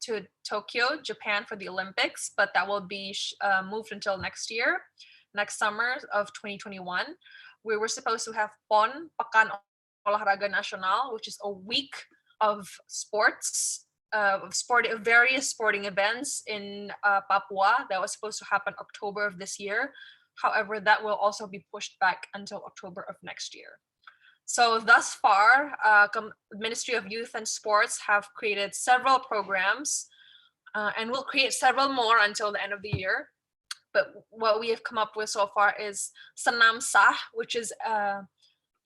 to Tokyo, Japan for the Olympics, but that will be moved until next year, next summer of 2021. We were supposed to have PON, Pekan Olahraga Nasional, which is a week of sports, various sporting events in Papua that was supposed to happen October of this year. However, that will also be pushed back until October of next year. So thus far, Ministry of Youth and Sports have created several programs and will create several more until the end of the year. But what we have come up with so far is Senam Sah, which is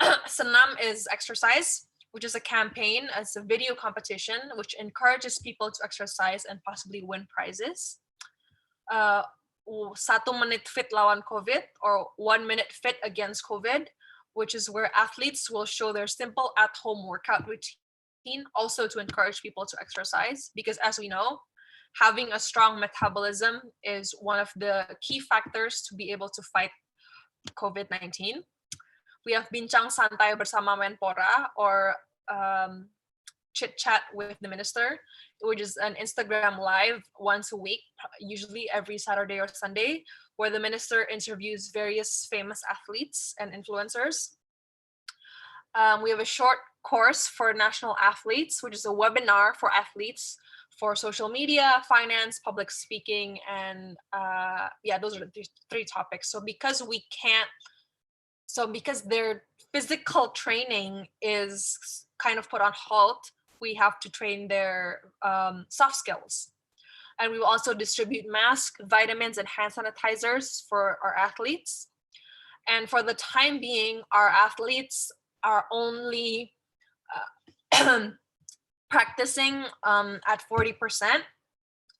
Senam is exercise, which is a campaign, it's a video competition, which encourages people to exercise and possibly win prizes. 1 Minute Fit Lawan COVID, or 1 Minute Fit Against COVID, which is where athletes will show their simple at-home workout routine, also to encourage people to exercise. Because as we know, having a strong metabolism is one of the key factors to be able to fight COVID-19. We have Bincang Santai Bersama Menpora, or chit chat with the minister, which is an Instagram live once a week, usually every Saturday or Sunday, where the minister interviews various famous athletes and influencers. We have a short course for national athletes, which is a webinar for athletes for social media, finance, public speaking, and those are the three topics. So because their physical training is kind of put on halt, we have to train their soft skills. And we will also distribute masks, vitamins, and hand sanitizers for our athletes. And for the time being, our athletes are only practicing at 40%.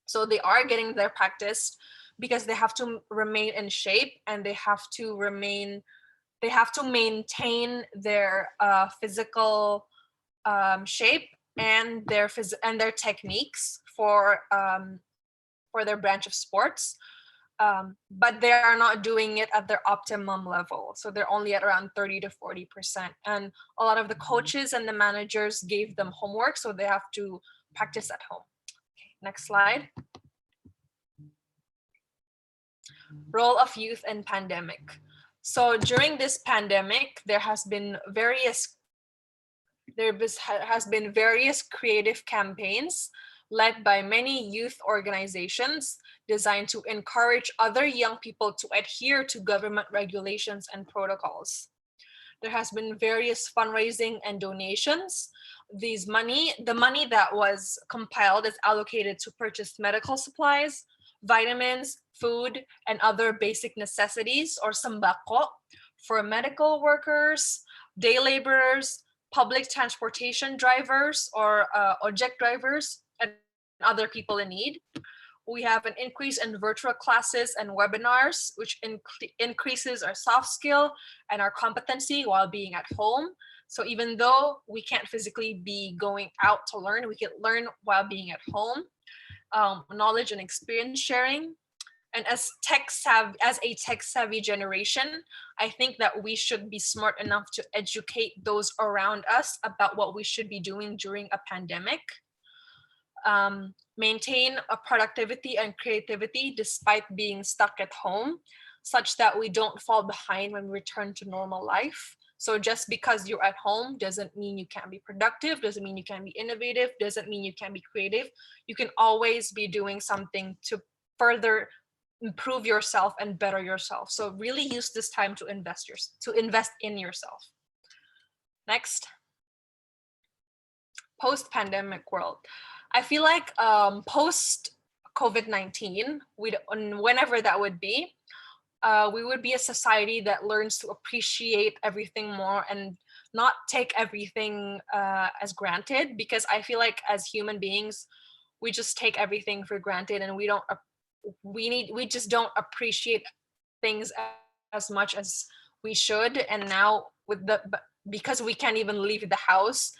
So they are getting their practice because they have to remain in shape, and they have to maintain their physical shape and their techniques for their branch of sports, but they are not doing it at their optimum level. So they're only at around 30 to 40%. And a lot of the coaches and the managers gave them homework, so they have to practice at home. Okay, next slide. Role of youth in pandemic. So during this pandemic, there has been various creative campaigns led by many youth organizations designed to encourage other young people to adhere to government regulations and protocols. There has been various fundraising and donations. The money that was compiled is allocated to purchase medical supplies, vitamins, food, and other basic necessities, or sembako, for medical workers, day laborers, public transportation drivers, or ojek drivers, and other people in need. We have an increase in virtual classes and webinars, which increases our soft skill and our competency while being at home. So even though we can't physically be going out to learn, we can learn while being at home. Knowledge and experience sharing. And as a tech-savvy generation, I think that we should be smart enough to educate those around us about what we should be doing during a pandemic. Maintain a productivity and creativity despite being stuck at home, such that we don't fall behind when we return to normal life. So just because you're at home doesn't mean you can't be productive, doesn't mean you can't be innovative, doesn't mean you can't be creative. You can always be doing something to further improve yourself and better yourself. So really use this time to invest in yourself. Next. Post-pandemic world. I feel like post COVID-19, whenever that would be, we would be a society that learns to appreciate everything more and not take everything as granted, because I feel like as human beings, we just take everything for granted, and we just don't appreciate things as much as we should. And now because we can't even leave the house,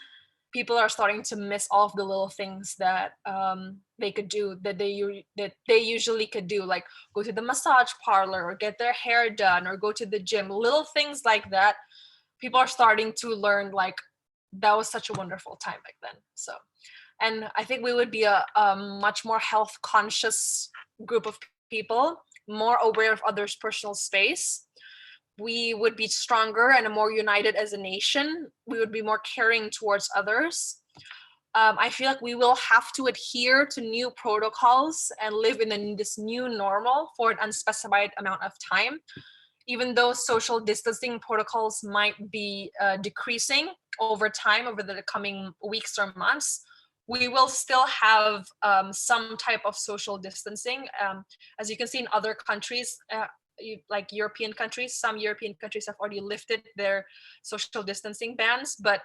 people are starting to miss all of the little things that they could do, that they usually could do, like go to the massage parlor or get their hair done or go to the gym. Little things like that, people are starting to learn, like, that was such a wonderful time back then. So, and I think we would be a much more health conscious group of people, more aware of others' personal space. We would be stronger and more united as a nation. We would be more caring towards others. I feel like we will have to adhere to new protocols and live in this new normal for an unspecified amount of time. Even though social distancing protocols might be decreasing over time, over the coming weeks or months, we will still have some type of social distancing. As you can see in other countries, like European countries, some European countries have already lifted their social distancing bans, but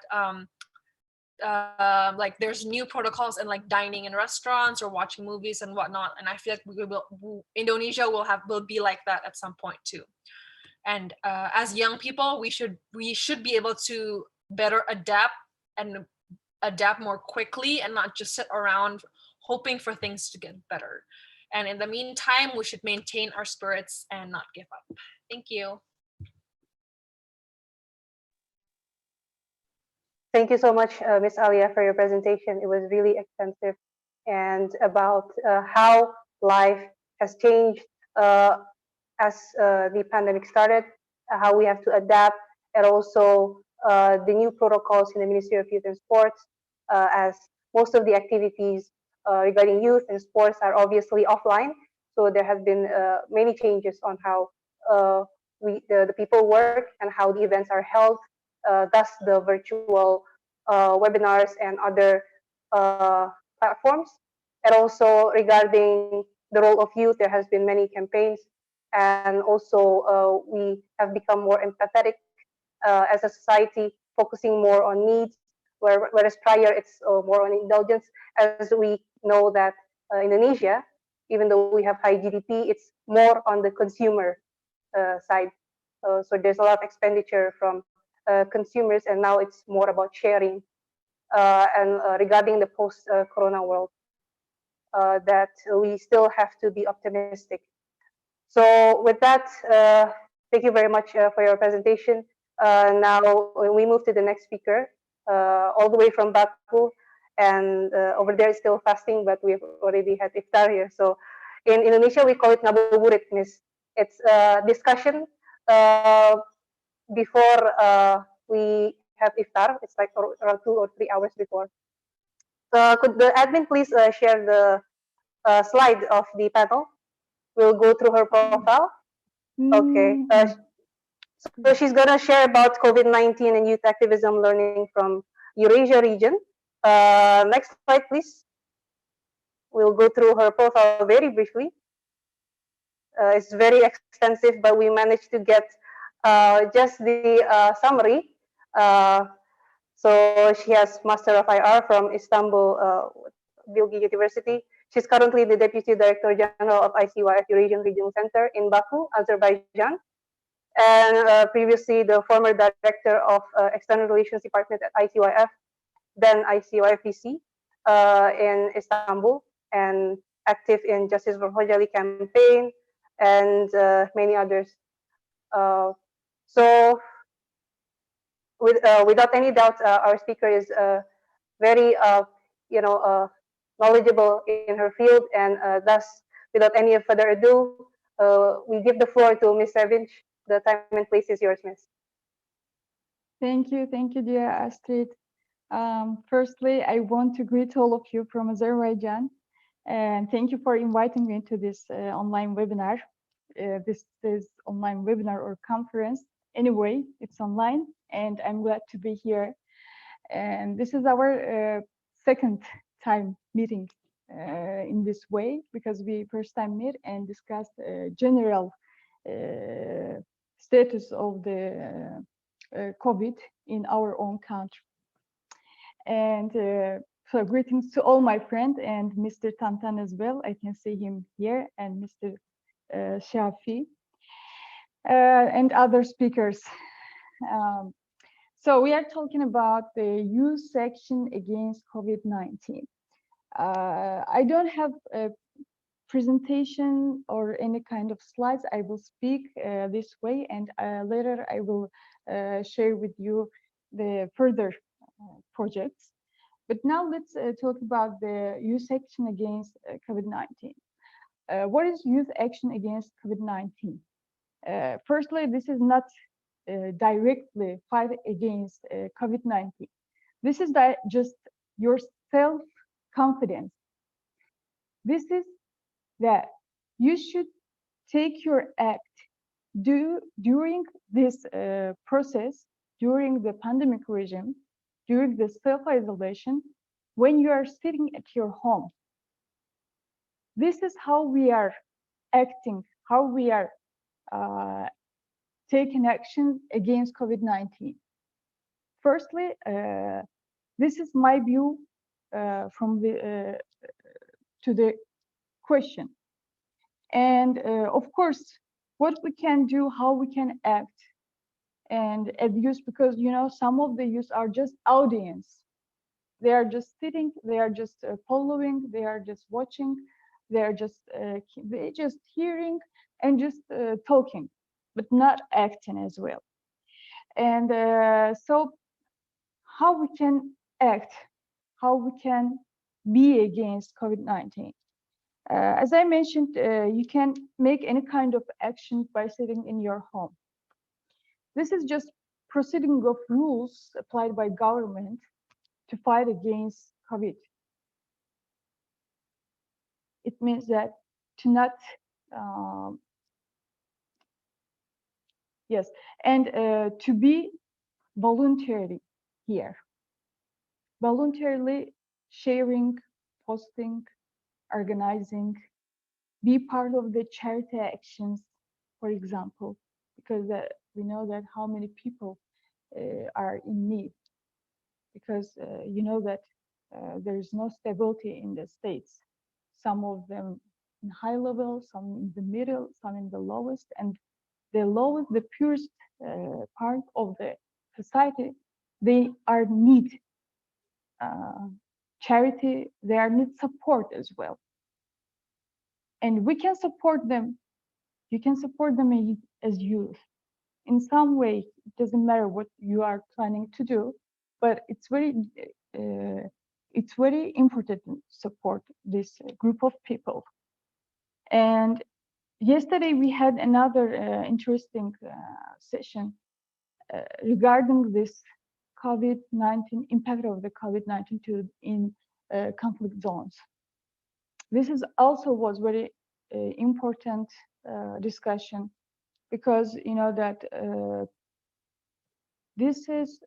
like there's new protocols and like dining in restaurants or watching movies and whatnot. And I feel like Indonesia will be like that at some point too. And as young people, we should be able to better adapt more quickly and not just sit around hoping for things to get better. And in the meantime, we should maintain our spirits and not give up. Thank you. Thank you so much, Ms. Alia, for your presentation. It was really extensive and about how life has changed as the pandemic started, how we have to adapt, and also the new protocols in the Ministry of Youth and Sports, as most of the activities regarding youth and sports are obviously offline. So there have been many changes on how the people work and how the events are held. Thus, the virtual webinars and other platforms. And also regarding the role of youth, there has been many campaigns, and also we have become more empathetic as a society, focusing more on needs, whereas prior it's more on indulgence, as we know that Indonesia, even though we have high GDP, it's more on the consumer side. So there's a lot of expenditure from consumers, and now it's more about sharing. And regarding the post-corona world, that we still have to be optimistic. So with that, thank you very much for your presentation. Now we move to the next speaker, all the way from Baku, and over there it's still fasting, but we've already had iftar here. So in Indonesia we call it ngabuburit, Miss. It's a discussion before we have iftar. It's like around 2 or 3 hours before. Could the admin please share the slide of the panel? We'll go through her profile. Okay. So she's going to share about COVID-19 and youth activism learning from Eurasia region. Next slide, please. We'll go through her profile very briefly. It's very extensive, but we managed to get just the summary. So she has Master of IR from Istanbul Bilgi University. She's currently the Deputy Director General of ICYF Eurasian Regional Center in Baku, Azerbaijan, and previously the former Director of External Relations Department at ICYF, then ICYFDC in Istanbul, and active in Justice for Hojali campaign and many others. So without any doubt, our speaker is very, knowledgeable in her field, and thus, without any further ado, we give the floor to Ms. Sevinch. The time and place is yours, Miss. Thank you, dear Astrid. Firstly, I want to greet all of you from Azerbaijan, and thank you for inviting me to this online webinar. This is online webinar or conference. Anyway, it's online, and I'm glad to be here. And this is our second time meeting in this way, because we first time met and discussed general status of the COVID in our own country. And so greetings to all my friends and Mr. Tantan as well. I can see him here, and Mr. Shafi and other speakers. So we are talking about the youth section against COVID-19. I don't have a presentation or any kind of slides. I will speak this way, and later I will share with you the further projects. But now let's talk about the youth action against COVID-19. What is youth action against COVID-19? Firstly, this is not directly fight against COVID-19. This is just your self-confidence. This is that you should take your act during this process, during the pandemic regime, during the self-isolation, when you are sitting at your home. This is how we are acting, how we are taking action against COVID-19. Firstly, this is my view from the to the question. And of course, what we can do, how we can act and abuse, because some of the youth are just audience. They are just sitting, they are just following, they are just watching, they are just hearing and just talking, but not acting as well. And so how we can act, how we can be against COVID-19. As I mentioned, you can make any kind of action by sitting in your home. This is just proceeding of rules applied by government to fight against COVID. It means that to not, yes, and to be voluntarily here. Voluntarily sharing, posting, organizing, be part of the charity actions, for example, because we know that how many people are in need, because you know that there is no stability in the states. Some of them in high level, some in the middle, some in the lowest, and the lowest, the purest part of the society, they are need charity, they are need support as well. And we can support them. You can support them as youth. In some way, it doesn't matter what you are planning to do, but it's very important to support this group of people. And yesterday we had another interesting session regarding this COVID-19 impact of the COVID-19 in conflict zones. This is also was very important discussion, because you know that this is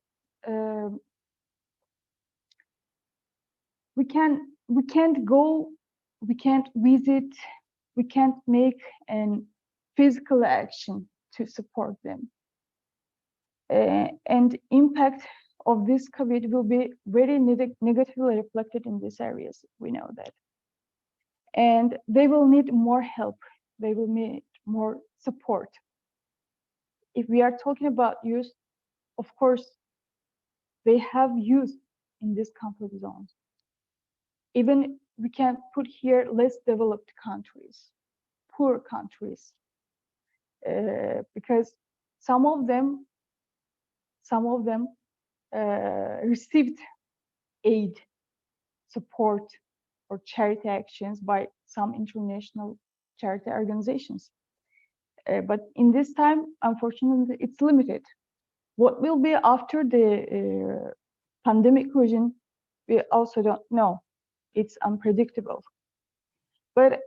we can't go, we can't visit, we can't make an physical action to support them, and impact of this COVID will be very negatively reflected in these areas. We know that, and they will need more help. They will need more support. If we are talking about youth, of course, they have youth in these conflict zones. Even we can put here less developed countries, poor countries, because some of them received aid, support, or charity actions by some international charity organizations. But in this time, unfortunately, it's limited. What will be after the pandemic region, we also don't know. It's unpredictable. But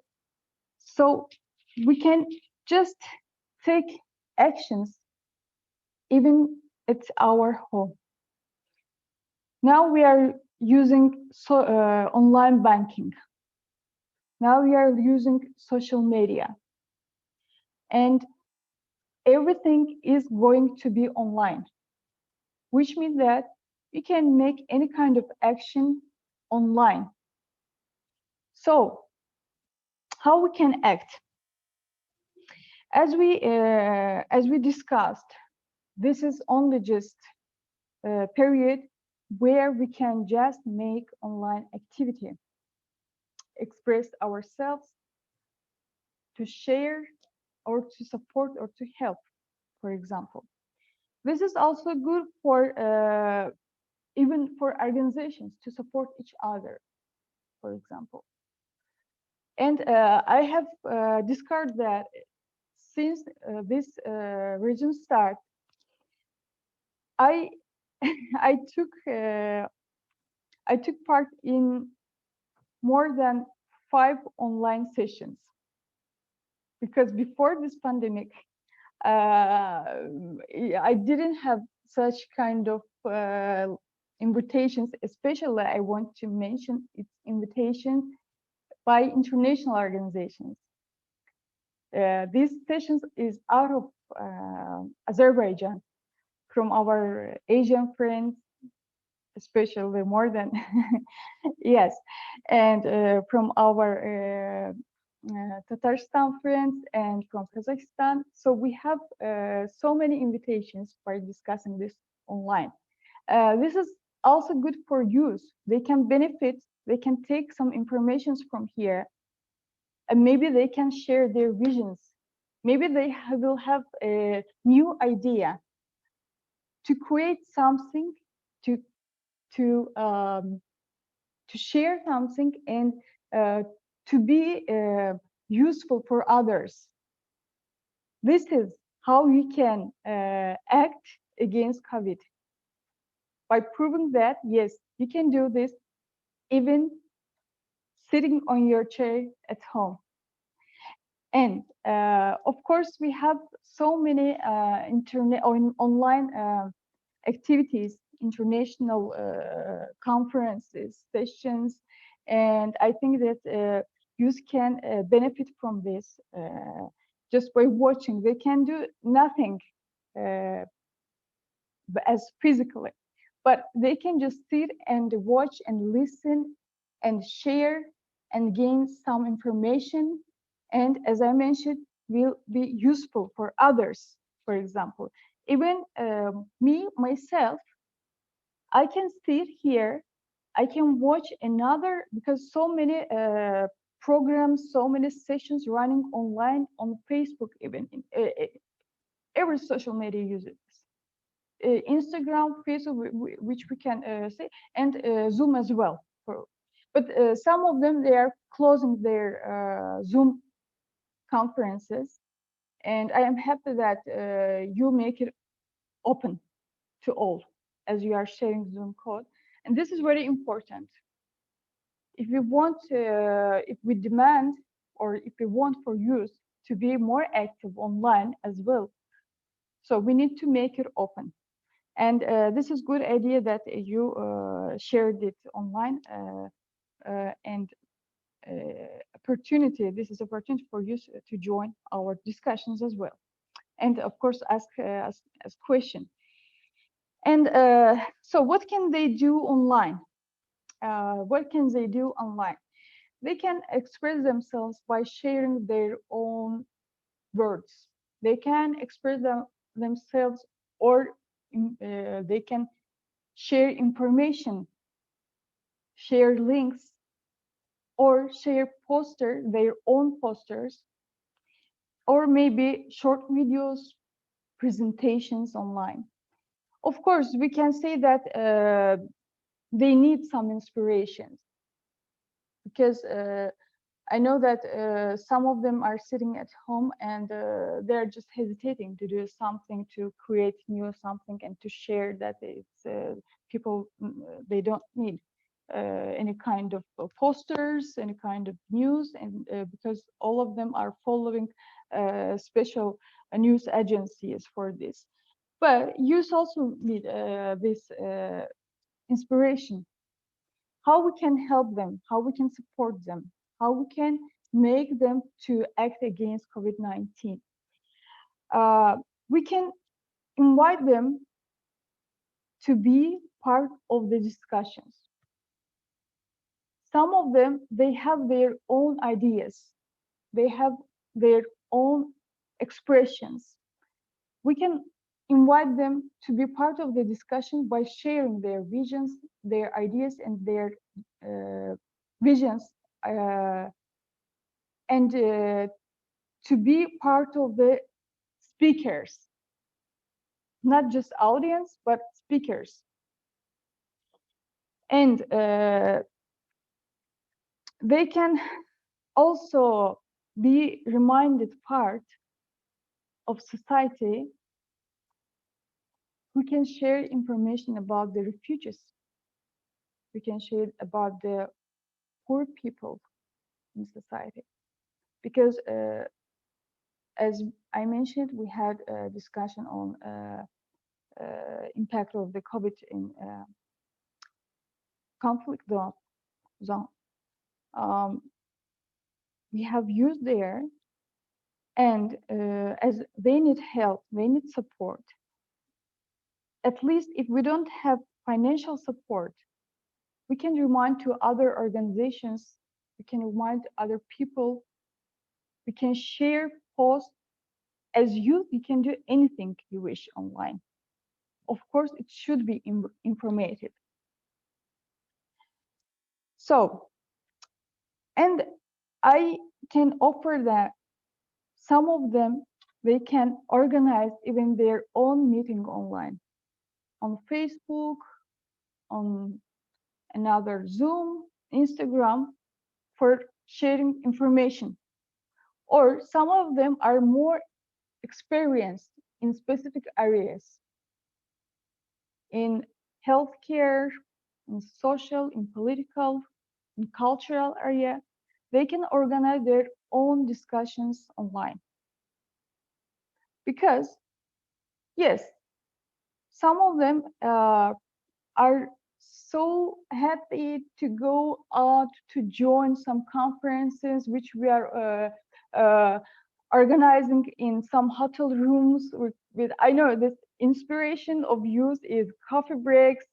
so we can just take actions even at our home. Now we are using online banking. Now we are using social media. And everything is going to be online, which means that we can make any kind of action online. So how we can act? As we discussed, this is only just a period where we can just make online activity, express ourselves, to share or to support or to help, for example. This is also good for even for organizations to support each other, for example. And I have discovered that since this region start, I I took part in more than 5 online sessions, because before this pandemic, I didn't have such kind of invitations. Especially, I want to mention its invitation by international organizations. These sessions is out of Azerbaijan, from our Asian friends, especially more than yes, and from our Tatarstan friends and from Kazakhstan. So we have so many invitations by discussing this online. This is also good for youth. They can benefit, they can take some information from here, and maybe they can share their visions. Maybe they will have a new idea to create something, to share something, and to be useful for others. This is how you can act against COVID, by proving that yes, you can do this even sitting on your chair at home. And of course, we have so many internet or online activities, international conferences, sessions, and I think that youth can benefit from this just by watching. They can do nothing as physically, but they can just sit and watch and listen and share and gain some information. And as I mentioned, will be useful for others. For example, even me, myself, I can sit here, I can watch another, because so many programs, so many sessions running online on Facebook, even in every social media uses Instagram, Facebook, which we can say, and Zoom as well. But some of them, they are closing their Zoom conferences, and I am happy that you make it open to all as you are sharing Zoom code, and this is very important. If we want, if we demand, or if we want for youth to be more active online as well, so we need to make it open. And this is good idea that you shared it online, and opportunity. This is opportunity for you to join our discussions as well, and of course ask question. And so, what can they do online? What can they do online? They can express themselves by sharing their own words. They can express themselves, or they can share information, share links, or share their own posters, or maybe short videos, presentations online. Of course, we can say that they need some inspirations, because I know that some of them are sitting at home and they're just hesitating to do something, to create new something and to share that it's people, they don't need any kind of posters, any kind of news, and because all of them are following special news agencies for this. But youth also need this inspiration, how we can help them, how we can support them, how we can make them to act against COVID-19. We can invite them to be part of the discussions. Some of them, they have their own ideas, they have their own expressions. We can invite them to be part of the discussion by sharing their visions, their ideas, and their visions, and to be part of the speakers, not just audience, but speakers. And they can also be reminded part of society who can share information about the refugees. We can share about the poor people in society. Because as I mentioned, we had a discussion on impact of the COVID in conflict zone. We have used there, and as they need help, they need support. At least if we don't have financial support, we can remind to other organizations, we can remind other people, we can share posts. As youth, you can do anything you wish online. Of course, it should be informative. So, and I can offer that some of them, they can organize even their own meeting online, on Facebook, on another Zoom, Instagram, for sharing information. Or some of them are more experienced in specific areas, in healthcare, in social, in political, in cultural area. They can organize their own discussions online. Because, yes, some of them are so happy to go out to join some conferences which we are organizing in some hotel rooms with I know this inspiration of youth is coffee breaks,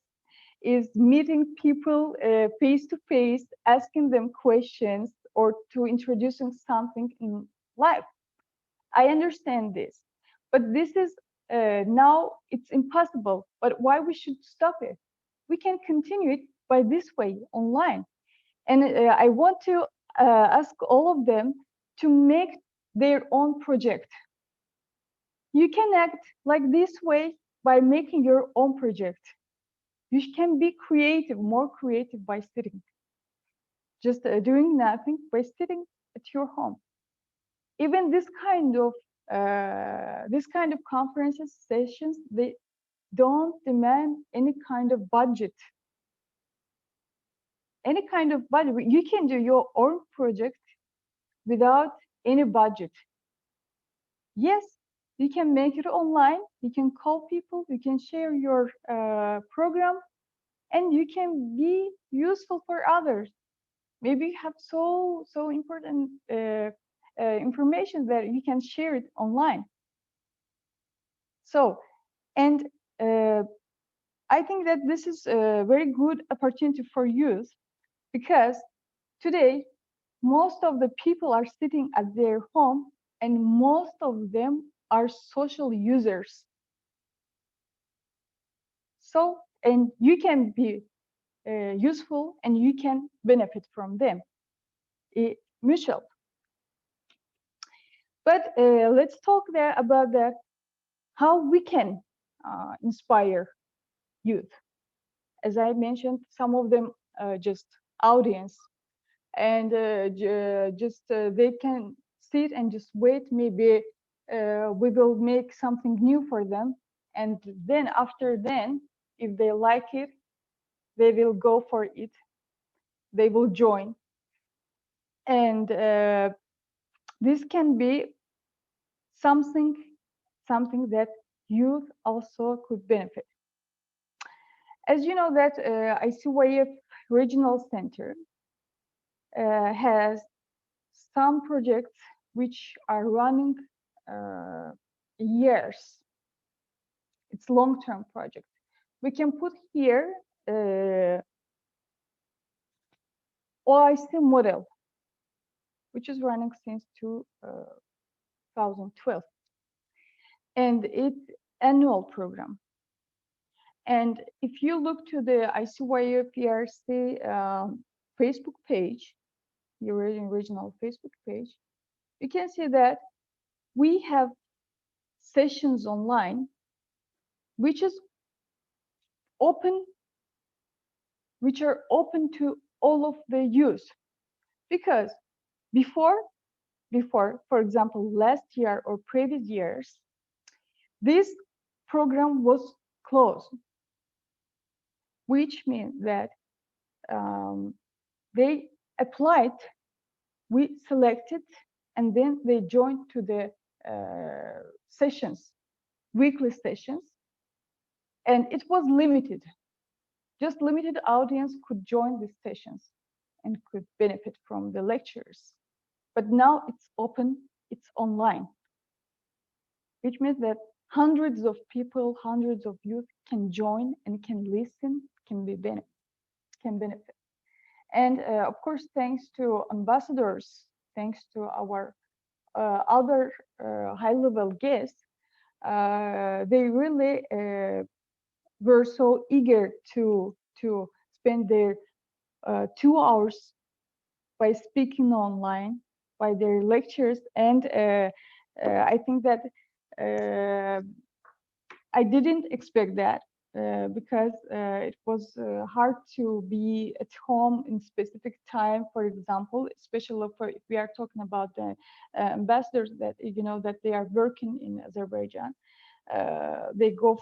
is meeting people face to face, asking them questions, or to introducing something in life. I understand this, but this is now it's impossible. But why we should stop it? We can continue it by this way online. And I want to ask all of them to make their own project. You can act like this way by making your own project. You can be creative, more creative by sitting. Just doing nothing by sitting at your home. Even this kind of conferences, sessions, they don't demand any kind of budget. Any kind of budget. You can do your own project without any budget. Yes, you can make it online. You can call people. You can share your program, and you can be useful for others. Maybe you have so important information that you can share it online. So, and I think that this is a very good opportunity for youth, because today most of the people are sitting at their home and most of them are social users. So, and you can be useful and you can benefit from them. Mutual. But let's talk there about that, how we can inspire youth. As I mentioned, some of them just audience. and just they can sit and just wait. Maybe we will make something new for them, and then after then, if they like it, they will go for it. They will join, and this can be something that youth also could benefit. As you know that ICYF Regional Center has some projects which are running years. It's long-term project. We can put here OIC model, which is running since 2012, and it's annual program. And if you look to the ICYF PRC Facebook page, the original Facebook page, you can see that we have sessions online which is open, which are open to all of the youth. Because before, for example, last year or previous years, this program was closed, which means that they applied, we selected, and then they joined to the sessions, weekly sessions, and it was limited. Just limited audience could join these sessions and could benefit from the lectures. But now it's open, it's online, which means that hundreds of people, hundreds of youth can join and can listen, can benefit. And of course, thanks to ambassadors, thanks to our other high-level guests, they really were so eager to spend their 2 hours by speaking online, by their lectures. And I think that I didn't expect that because it was hard to be at home in specific time, for example, especially if we are talking about the ambassadors that, you know, that they are working in Azerbaijan. They go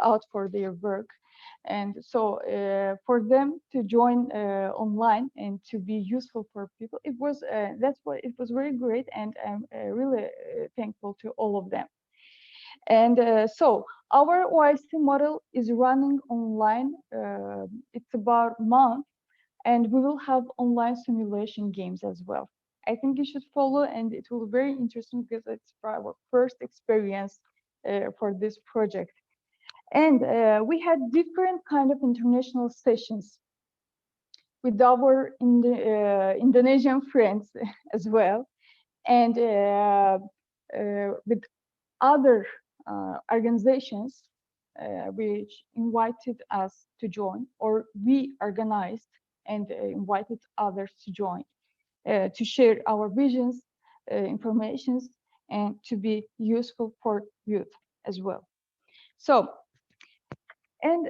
out for their work, and so for them to join online and to be useful for people, it was it was very great, and I'm really thankful to all of them. And so our OIC model is running online. It's about a month, and we will have online simulation games as well. I think you should follow, and it will be very interesting because it's our first experience for this project. And we had different kind of international sessions with our Indonesian friends as well, and with other organizations which invited us to join, or we organized and invited others to join, to share our visions, informations, and to be useful for youth as well. So, and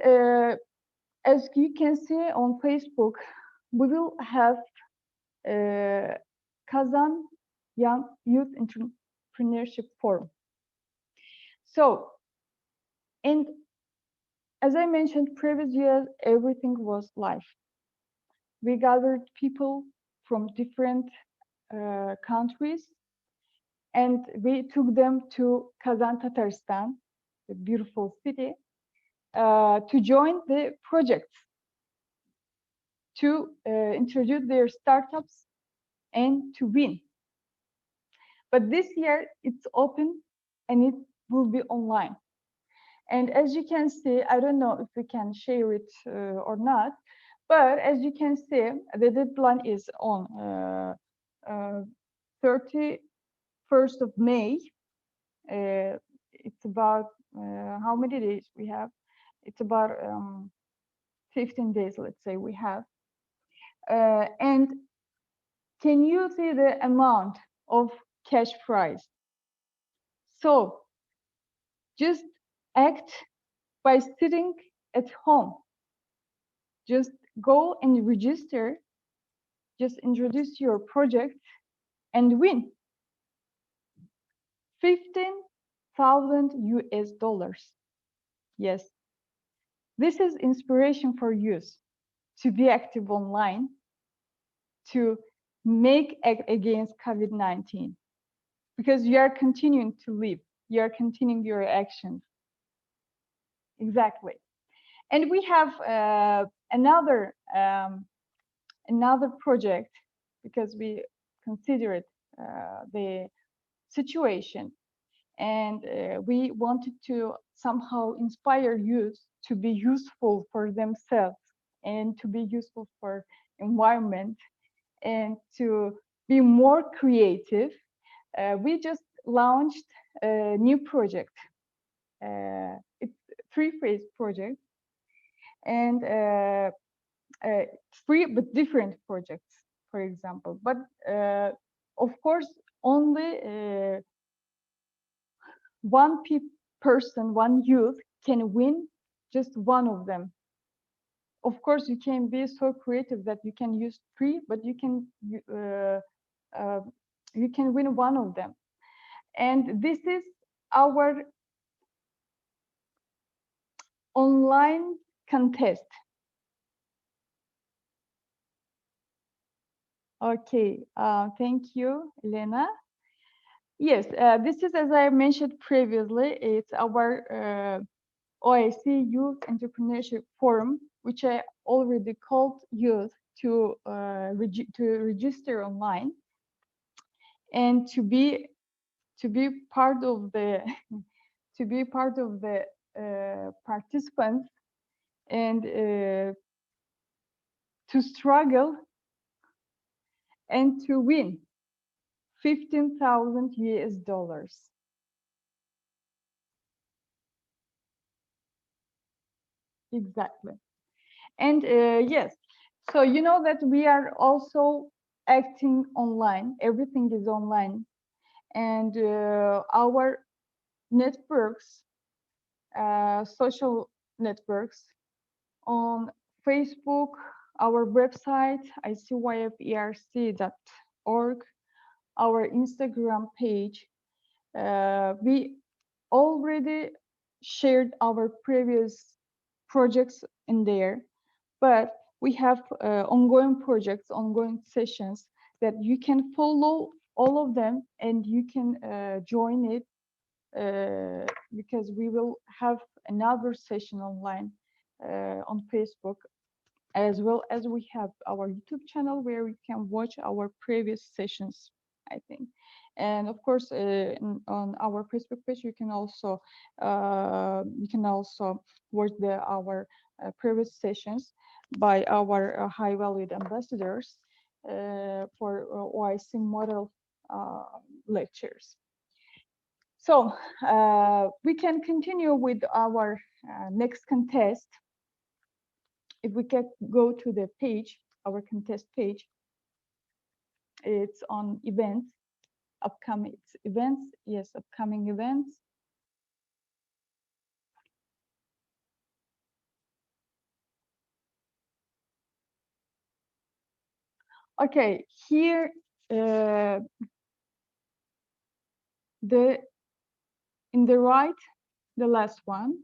as you can see on Facebook, we will have Kazan Young Youth Entrepreneurship Forum. So, and as I mentioned previous years, everything was live. We gathered people from different countries, and we took them to Kazan, Tatarstan, the beautiful city, to join the projects, to introduce their startups and to win. But this year it's open and it will be online. And as you can see, I don't know if we can share it or not, but as you can see, the deadline is on 31st of May. It's about how many days we have? It's about 15 days, let's say we have. And can you see the amount of cash prize? So just act by sitting at home. Just go and register just introduce your project and win 15,000 US dollars. Yes, this is inspiration for youth to be active online, to make against COVID-19, because you are continuing to live, you are continuing your actions. Exactly. And we have another project, because we considered the situation, and we wanted to somehow inspire youth to be useful for themselves and to be useful for environment and to be more creative. We just launched a new project. It's three-phase project, and three but different projects, for example. But of course, only one person, one youth can win just one of them. Of course, you can be so creative that you can use three, but you can win one of them. And this is our online contest. Okay, thank you, Elena. Yes, this is, as I mentioned previously, it's our OIC Youth Entrepreneurship Forum, which I already called youth to register online and to be part of the participants, and to struggle and to win 15,000 US dollars. Exactly. And yes, so you know that we are also acting online. Everything is online, and our networks, social networks on Facebook, our website, icyferc.org, our Instagram page. We already shared our previous projects in there, but we have ongoing projects, ongoing sessions that you can follow all of them, and you can join it, because we will have another session online on Facebook, as well as we have our YouTube channel where you can watch our previous sessions, I think. And of course, on our Facebook page, you can also watch our previous sessions by our high valued ambassadors for OIC model lectures. So we can continue with our next contest. If we can go to the page, our contest page, it's on events, upcoming events. Yes, upcoming events. Okay, here in the right, the last one.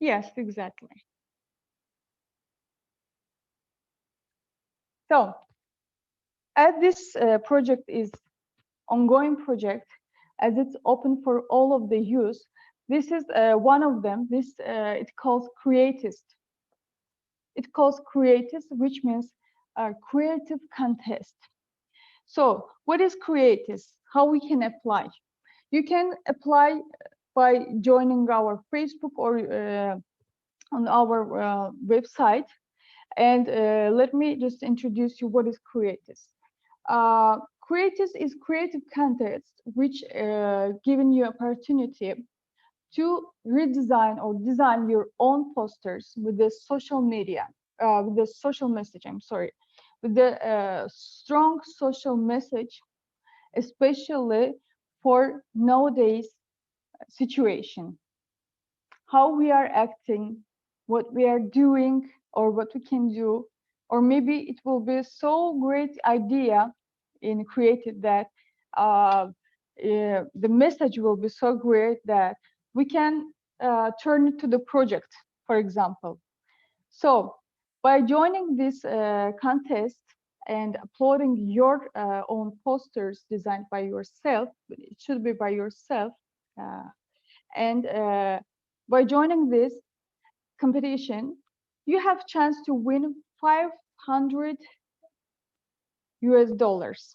Yes, exactly. So, as this project is ongoing project, as it's open for all of the youth, this is one of them. This it calls Creatist. It calls Creatist, which means creative contest. So, what is Creatist? How we can apply? You can apply by joining our Facebook or on our website. And let me just introduce you what is Creatist. Creatist is creative contest, which giving you opportunity to redesign or design your own posters with the social media, with the social message, I'm sorry, with the strong social message, especially for nowadays situation, how we are acting, what we are doing, or what we can do or maybe it will be so great idea in created that the message will be so great that we can turn it to the project, for example. So by joining this contest and uploading your own posters designed by yourself, it should be by yourself, and by joining this competition, you have chance to win 500 US dollars,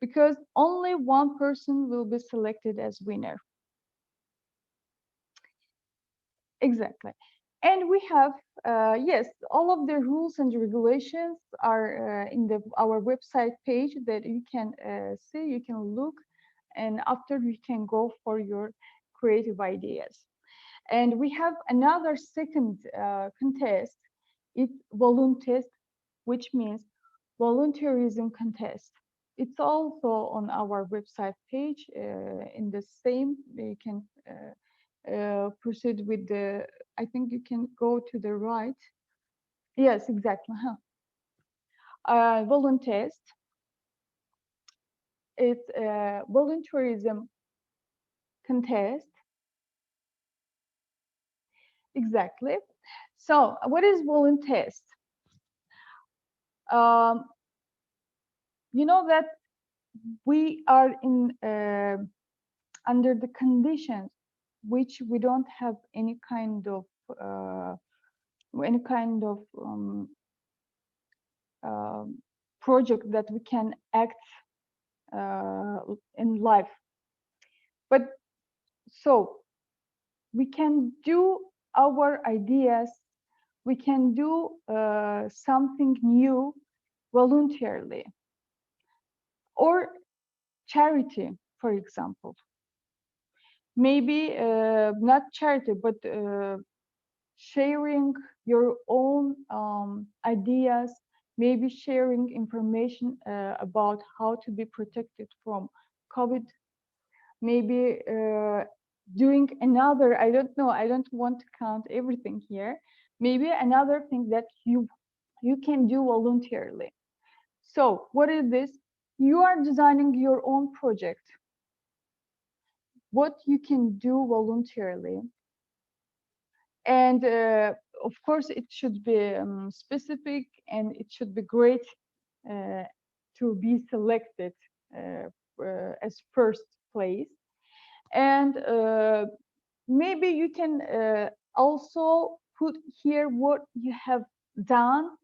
because only one person will be selected as winner. Exactly. And we have, yes, all of the rules and regulations are in our website page that you can see, you can look, and after you can go for your creative ideas. And we have another second contest. It's Voluntest, which means volunteerism contest. It's also on our website page. In the same, you can proceed with the, I think you can go to the right. Yes, exactly. Voluntest. It's a volunteerism contest. Exactly. So what is Voluntest? You know that we are in under the conditions which we don't have any kind of project that we can act in life, but so we can do our ideas, we can do something new voluntarily, or charity, for example. Maybe not charity, but sharing your own ideas, maybe sharing information about how to be protected from COVID, maybe doing another, I don't know, I don't want to count everything here, maybe another thing that you can do voluntarily. So what is this? You are designing your own project, what you can do voluntarily. And of course, it should be specific, and it should be great to be selected as first place. And maybe you can also put here what you have done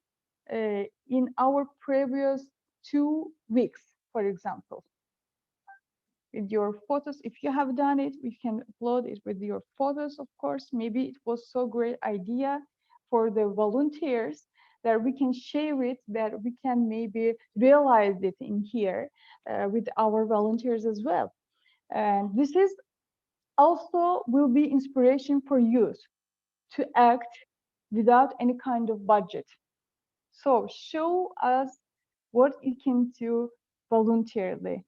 in our previous 2 weeks, for example. With your photos, if you have done it, we can upload it with your photos, of course. Maybe it was so great idea for the volunteers that we can share it, that we can maybe realize it in here with our volunteers as well. And this is also will be inspiration for youth to act without any kind of budget. So show us what you can do voluntarily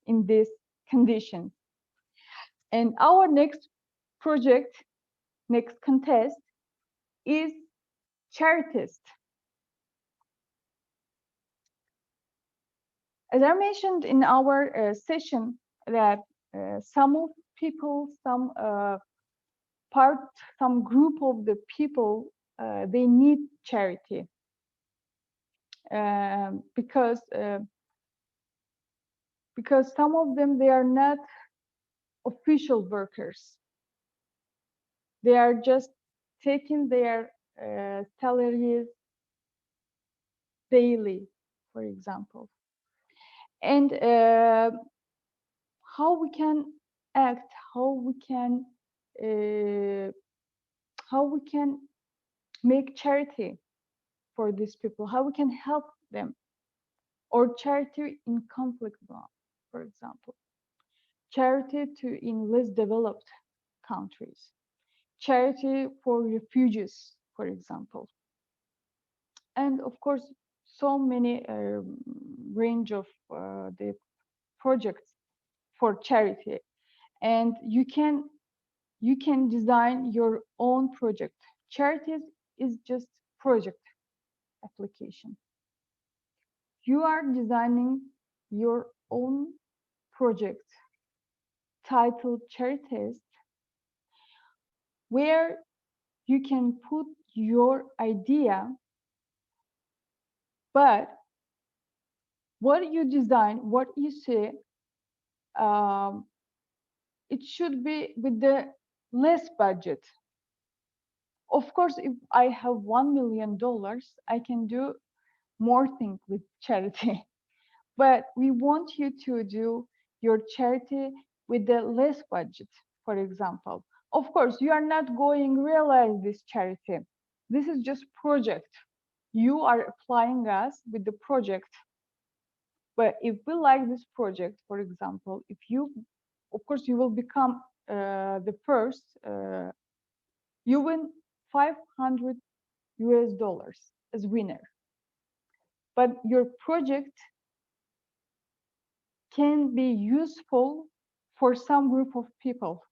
in this condition. And our next project, next contest, is Charitist. As I mentioned in our session, that some of people, some group of the people, they need charity because some of them, they are not official workers. They are just taking their salaries daily, for example. And how we can act, how we can make charity for these people, how we can help them, or charity in conflict zone, for example, charity to in less developed countries, charity for refugees, for example, and of course so many range of the projects for charity. And you can design your own project. Charity is just project, application. You are designing your own project titled Cherry Test, where you can put your idea, but what you design, what you say, it should be with the less budget. Of course, if I have $1 million, I can do more things with charity. But we want you to do your charity with the less budget, for example. Of course, you are not going to realize this charity. This is just project. You are applying us with the project. But if we like this project, for example, if you, of course, you will become the first, you win 500 US dollars as winner. But your project can be useful for some group of people.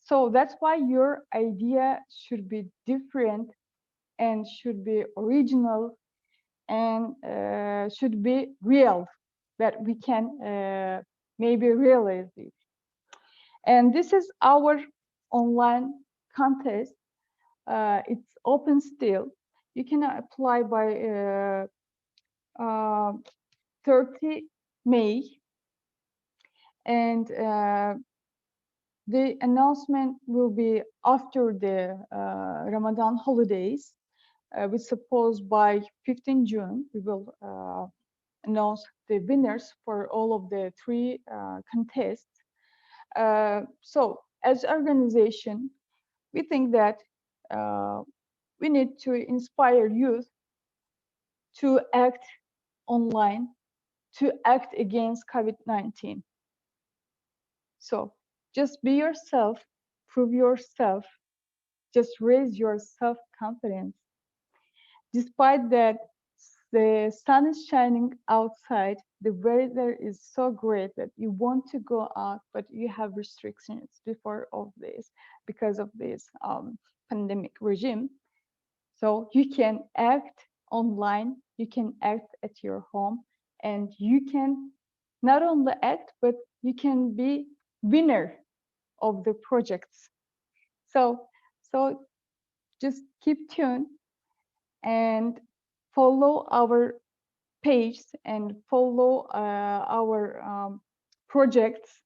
So that's why your idea should be different and should be original and should be real, that we can maybe realize it. And this is our online contest. It's open still. You can apply by 30 May. And the announcement will be after the Ramadan holidays. We suppose by 15 June, we will announce the winners for all of the three contests. So as organization, we think that we need to inspire youth to act online, to act against COVID-19. So just be yourself, prove yourself, just raise your self-confidence. Despite that the sun is shining outside, the weather is so great that you want to go out, but you have restrictions before of this because of this pandemic regime. So you can act online, you can act at your home, and you can not only act, but you can be winner of the projects. So just keep tuned and follow our page and follow our projects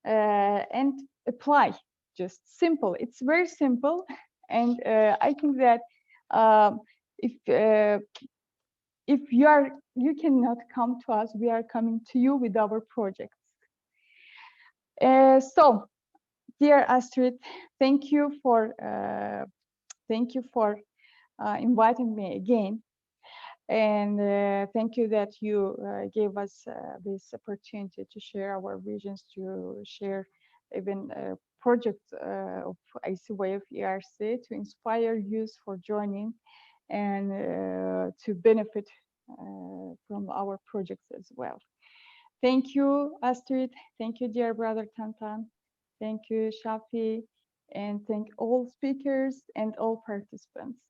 and apply. Just simple. It's very simple, and I think that if you cannot come to us, we are coming to you with our projects. So, dear Astrid, thank you for inviting me again, and thank you that you gave us this opportunity to share our visions, to share even projects of ICYF ERC, to inspire youth for joining and to benefit from our projects as well. Thank you, Astrid. Thank you, dear brother Tantan. Thank you, Shafi, and thank all speakers and all participants.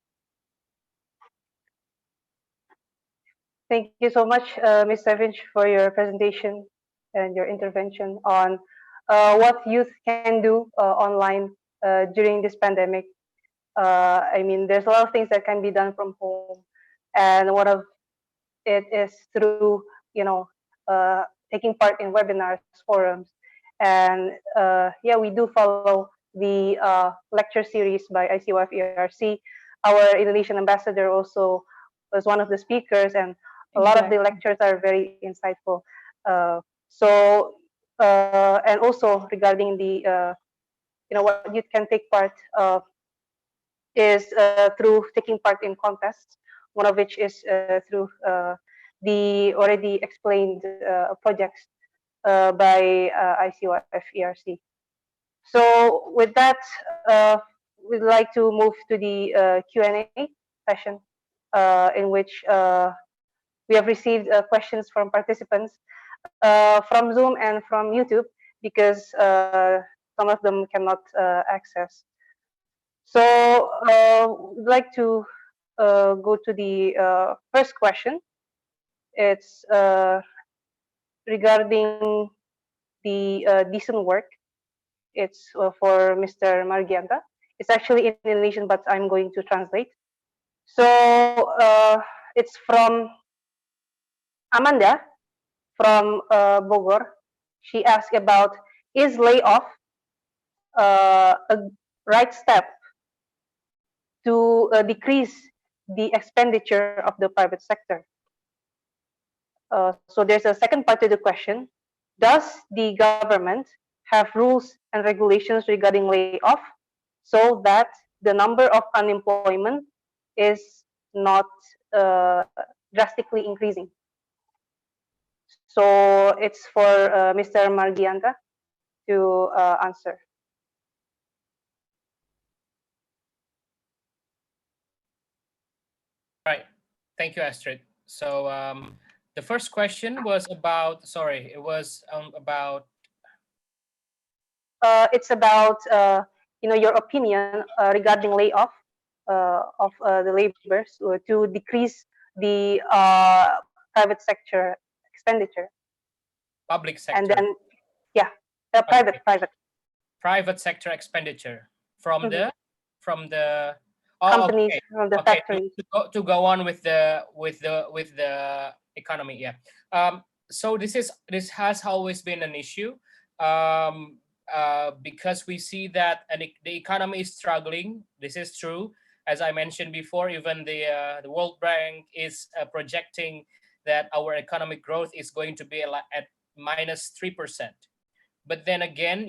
Thank you so much, Ms. Savage, for your presentation and your intervention on what youth can do online during this pandemic. I mean, there's a lot of things that can be done from home, and one of it is through, taking part in webinars, forums, and yeah, we do follow the lecture series by ICYF ERC. Our Indonesian ambassador also was one of the speakers, and a lot of the lectures are very insightful. And also regarding the, what youth can take part of is through taking part in contests, one of which is through the already explained projects by ICYF ERC. So with that, we'd like to move to the Q&A session in which we have received questions from participants from Zoom and from YouTube because some of them cannot access. So we'd like to go to the first question. It's regarding the decent work. It's for Mr. Margianta. It's actually in Indonesian, but I'm going to translate. So it's from Amanda from Bogor. She asked about, is layoff a right step to decrease the expenditure of the private sector? So there's a second part to the question. Does the government have rules and regulations regarding layoff so that the number of unemployment is not drastically increasing? So it's for Mr. Margianta to answer. Right. Thank you, Astrid. So the first question was about, sorry, it was about. It's about your opinion regarding layoff of the laborers to decrease the private sector expenditure. Public And sector. then, yeah, private, Okay. private. Private sector expenditure from Mhm. the Companies okay, from the okay, factories. to go on with the economy. Yeah. So this has always been an issue, because we see that the economy is struggling. This is true. As I mentioned before, even the World Bank is projecting that our economic growth is going to be at -3%. But then again,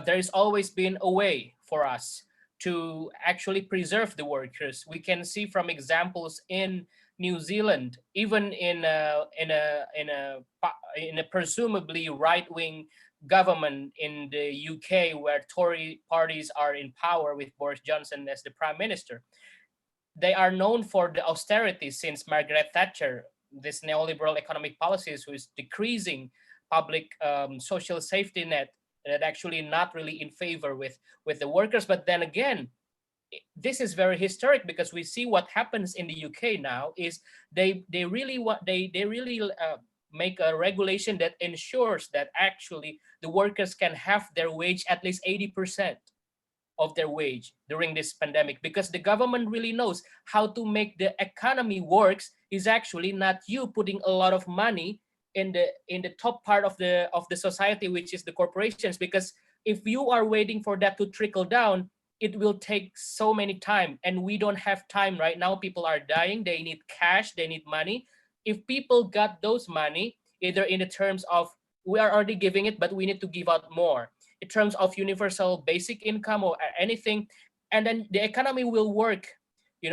there's always been a way for us to actually preserve the workers. We can see from examples in New Zealand, even in a presumably right-wing government in the UK, where Tory parties are in power with Boris Johnson as the prime minister. They are known for the austerity since Margaret Thatcher, this neoliberal economic policies, who is decreasing public social safety net, that actually not really in favor with the workers. But then again, this is very historic, because we see what happens in the UK now is they really make a regulation that ensures that actually the workers can have their wage at least 80% of their wage during this pandemic, because the government really knows how to make the economy works is actually not you putting a lot of money in the top part of the society, which is the corporations. Because if you are waiting for that to trickle down, it will take so many time, and we don't have time right now. People are dying, they need cash, they need money. If people got those money, either in the terms of we are already giving it, but we need to give out more in terms of universal basic income or anything, and then the economy will work.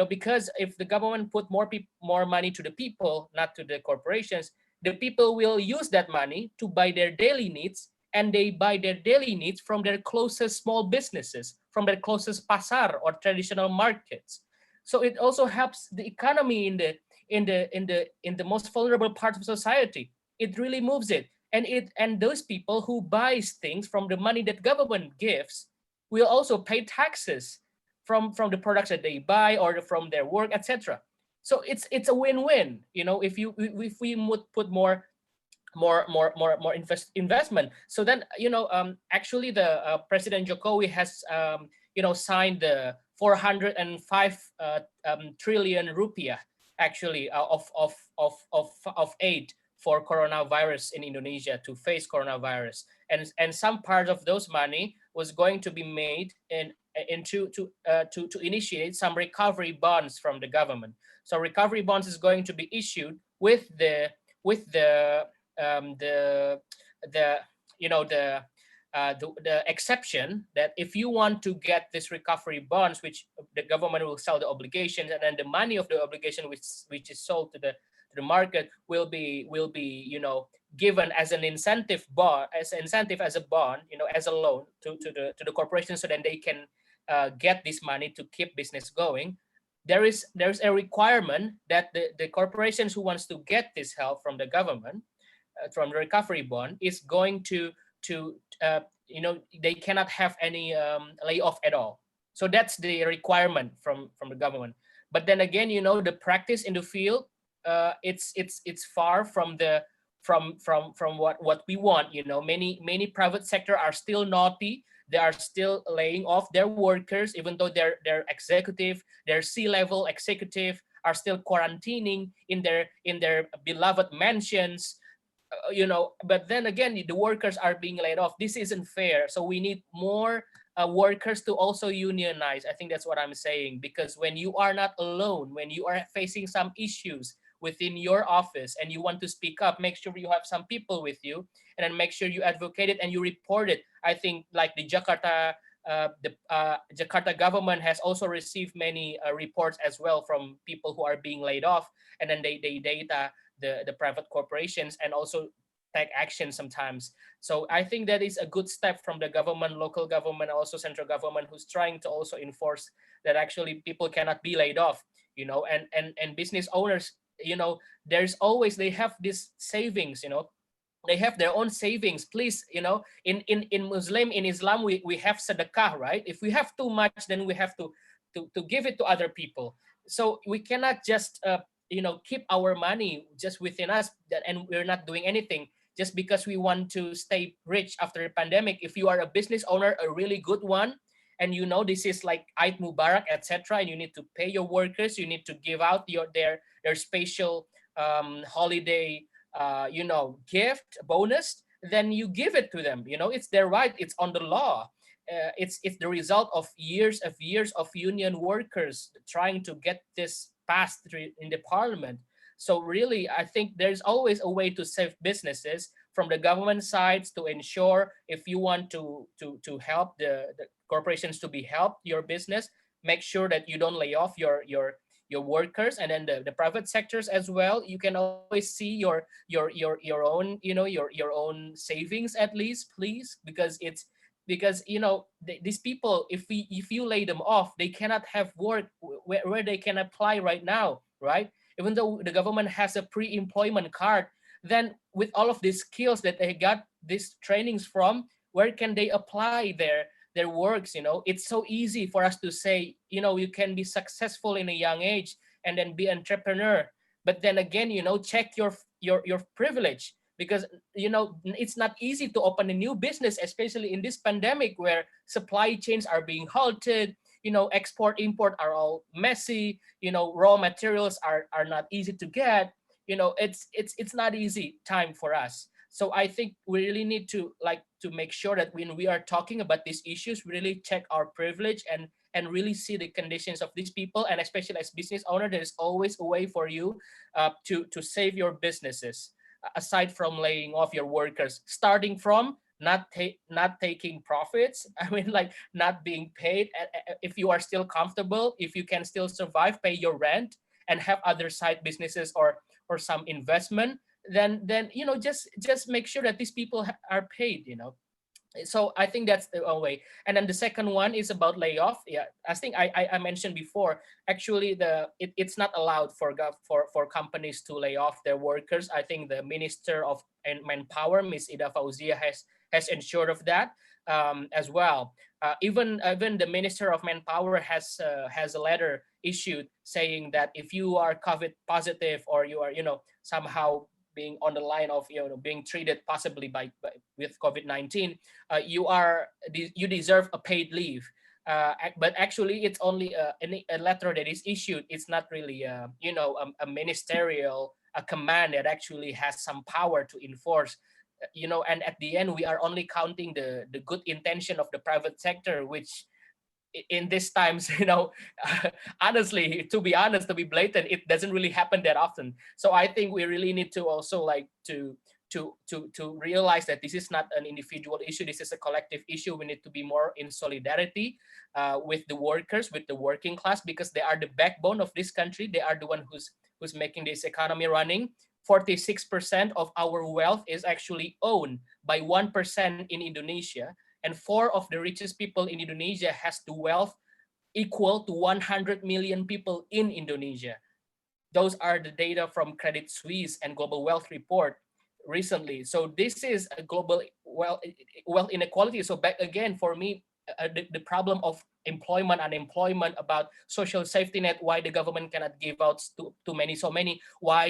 Because if the government put more money to the people, not to the corporations, the people will use that money to buy their daily needs, and they buy their daily needs from their closest small businesses, from their closest pasar or traditional markets. So it also helps the economy in the most vulnerable part of society. It really moves it, and those people who buys things from the money that government gives will also pay taxes from the products that they buy or from their work, etc. So it's a win-win. If we would put more investment. So then actually the President Jokowi has signed the 405 trillion rupiah, actually, of aid for coronavirus in Indonesia, to face coronavirus, and some part of those money was going to be made to initiate some recovery bonds from the government. So recovery bonds is going to be issued with the the the you know the exception that if you want to get this recovery bonds, which the government will sell the obligations, and then the money of the obligation which is sold to the market will be given as an incentive bond, as a bond, as a loan to the corporation, so then they can get this money to keep business going. There's a requirement that the corporations who wants to get this help from the government, from the recovery bond, is going to they cannot have any layoff at all. So that's the requirement from the government. But then again, you know, the practice in the field, it's far from the from what we want. You know, many private sector are still naughty. They are still laying off their workers, even though their executive, their C-level executive are still quarantining in their beloved mansions. You know, but then again, the workers are being laid off. This isn't fair. So we need more workers to also unionize. I think that's what I'm saying, because when you are not alone, when you are facing some issues within your office and you want to speak up, make sure you have some people with you, and then make sure you advocate it and you report it. I think like the Jakarta government has also received many reports as well from people who are being laid off, and then they data the private corporations and also take action sometimes. So I think that is a good step from the government, local government, also central government, who's trying to also enforce that actually people cannot be laid off, you know, and business owners, you know, there's always, they have this savings, you know, they have their own savings. Please, you know, in Islam, we have sedekah, right? If we have too much, then we have to give it to other people. So we cannot just you know, keep our money just within us, and we're not doing anything just because we want to stay rich after the pandemic. If you are a business owner, a really good one, and you know this is like Eid Mubarak, etc., and you need to pay your workers, you need to give out their special holiday you know, gift bonus, then you give it to them. You know, it's their right, it's on the law. It's the result of years of union workers trying to get this passed through in the parliament. So really, I think there's always a way to save businesses from the government sides, to ensure if you want to help the corporations to be helped your business, make sure that you don't lay off your workers. And then the private sectors as well, you can always see your own, you know, your own savings at least, please, because you know, these people, if you lay them off, they cannot have work where they can apply right now, right? Even though the government has a pre-employment card, then with all of these skills that they got these trainings from, where can they apply their works? You know, it's so easy for us to say, you know, you can be successful in a young age and then be entrepreneur. But then again, you know, check your privilege, because you know, it's not easy to open a new business, especially in this pandemic where supply chains are being halted. You know, export import are all messy. You know, raw materials are not easy to get. You know, it's not easy time for us. So I think we really need to make sure that when we are talking about these issues, we really check our privilege and really see the conditions of these people. And especially as business owner, there is always a way for you to save your businesses, aside from laying off your workers, starting from not taking profits. I mean, like not being paid. If you are still comfortable, if you can still survive, pay your rent, and have other side businesses or some investment, then you know, just make sure that these people are paid, you know. So I think that's the way. And then the second one is about layoff. Yeah, I think I mentioned before, actually it's not allowed for companies to lay off their workers. I think the Minister of Manpower, Ms. Ida Fauzia, has ensured of that as well. Even the Minister of Manpower has a letter issued saying that if you are COVID positive, or you are, you know, somehow being on the line of, you know, being treated possibly with COVID-19, you deserve a paid leave. But actually, it's only a letter that is issued. It's not really you know, a ministerial command that actually has some power to enforce. You know, and at the end, we are only counting the good intention of the private sector, which in these times, you know, honestly, to be honest, to be blatant, it doesn't really happen that often. So I think we really need to also like to realize that this is not an individual issue. This is a collective issue. We need to be more in solidarity with the workers, with the working class, because they are the backbone of this country. They are the one who's making this economy running. 46% of our wealth is actually owned by 1% in Indonesia, and 4 of the richest people in Indonesia has the wealth equal to 100 million people in Indonesia. Those are the data from Credit Suisse and Global Wealth Report recently. So this is a global wealth inequality. So back again, for me, the problem of employment, unemployment, about social safety net, why the government cannot give out too many, so many, why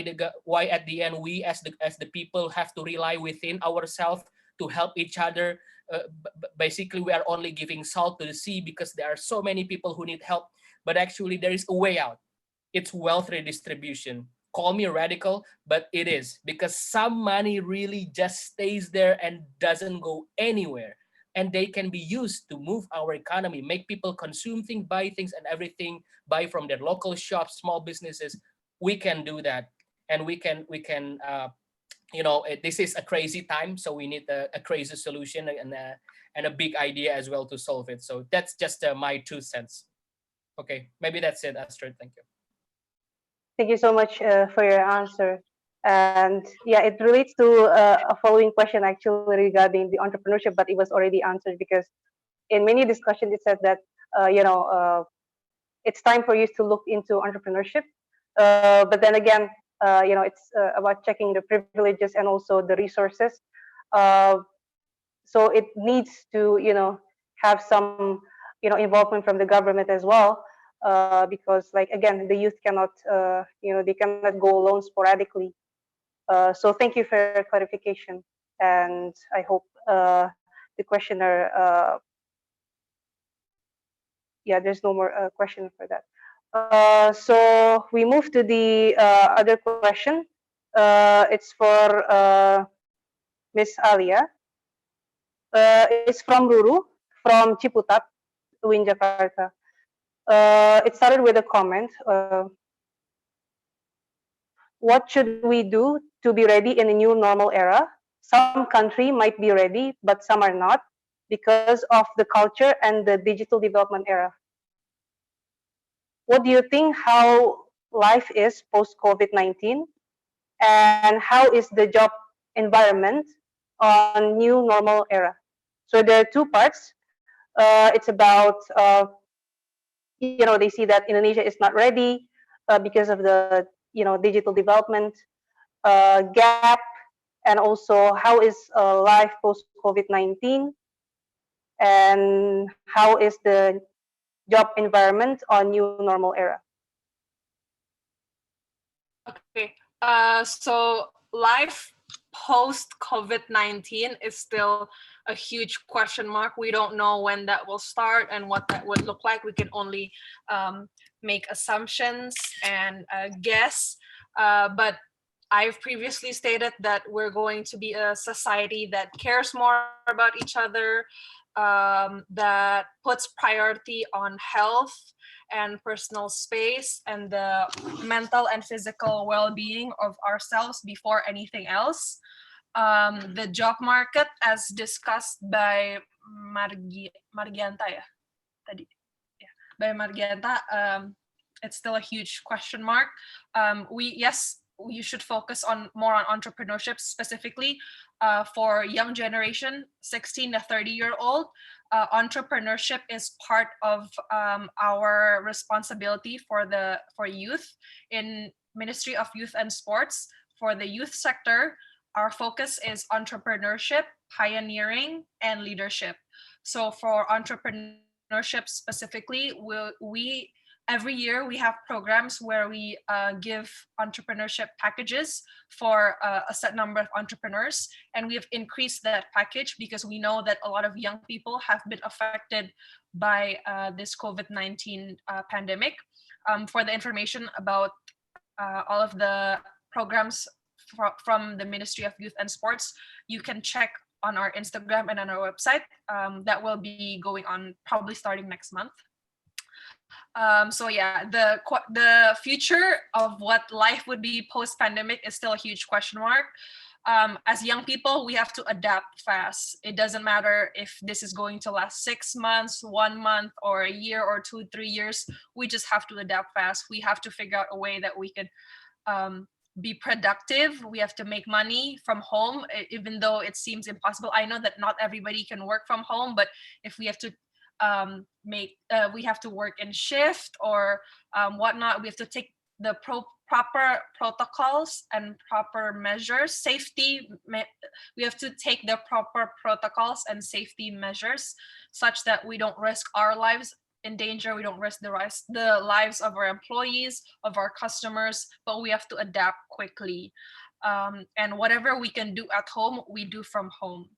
at the end we as the people have to rely within ourselves to help each other. Basically, we are only giving salt to the sea because there are so many people who need help, but actually there is a way out. It's wealth redistribution. Call me radical, but it is, because some money really just stays there and doesn't go anywhere. And they can be used to move our economy, make people consume things, buy things and everything, buy from their local shops, small businesses. We can do that. And this is a crazy time, so we need a crazy solution and a big idea as well to solve it. So that's just my 2 cents. Okay, maybe that's it, Astrid. Thank you. Thank you so much for your answer. And yeah, it relates to a following question actually regarding the entrepreneurship, but it was already answered because in many discussions it said that it's time for you to look into entrepreneurship. But then again, it's about checking the privileges and also the resources. Uh, so it needs to have some involvement from the government as well, because like again the youth cannot they cannot go alone sporadically. So thank you for your clarification, and I hope the questioner yeah, there's no more question for that. So we move to the other question. It's for Miss Alia. It's from Ruru from Ciputat, Uin, Jakarta. It started with a comment. What should we do to be ready in a new normal era? Some country might be ready, but some are not because of the culture and the digital development era. What do you think how life is post COVID-19? And how is the job environment on new normal era? So there are two parts. It's about, they see that Indonesia is not ready because of the, digital development gap, and also how is life post COVID-19, and how is the job environment on new normal era? Okay. So life post COVID-19 is still a huge question mark. We don't know when that will start and what that would look like. We can only make assumptions and guess. But I've previously stated that we're going to be a society that cares more about each other, that puts priority on health and personal space and the mental and physical well-being of ourselves before anything else. The job market, as discussed by Margianta, yeah, tadi, yeah, by Margianta, it's still a huge question mark. You should focus on more on entrepreneurship, specifically for young generation, 16 to 30-year-old. Entrepreneurship is part of our responsibility for youth. In Ministry of Youth and Sports, for the youth sector, our focus is entrepreneurship, pioneering, and leadership. So for entrepreneurship specifically, we every year we have programs where we give entrepreneurship packages for a set number of entrepreneurs, and we have increased that package because we know that a lot of young people have been affected by this COVID-19 pandemic. For the information about all of the programs from the Ministry of Youth and Sports, you can check on our Instagram and on our website. That will be going on probably starting next month. So yeah, the future of what life would be post-pandemic is still a huge question mark. As young people, we have to adapt fast. It doesn't matter if this is going to last 6 months, 1 month, or a year, or 2, 3 years. We just have to adapt fast. We have to figure out a way that we can be productive. We have to make money from home, even though it seems impossible. I know that not everybody can work from home, but if we have to we have to work in shift or whatnot, we have to take the proper protocols and proper measures, we have to take the proper protocols and safety measures such that we don't risk our lives in danger, we don't risk the lives of our employees, of our customers, but we have to adapt quickly. And whatever we can do at home, we do from home.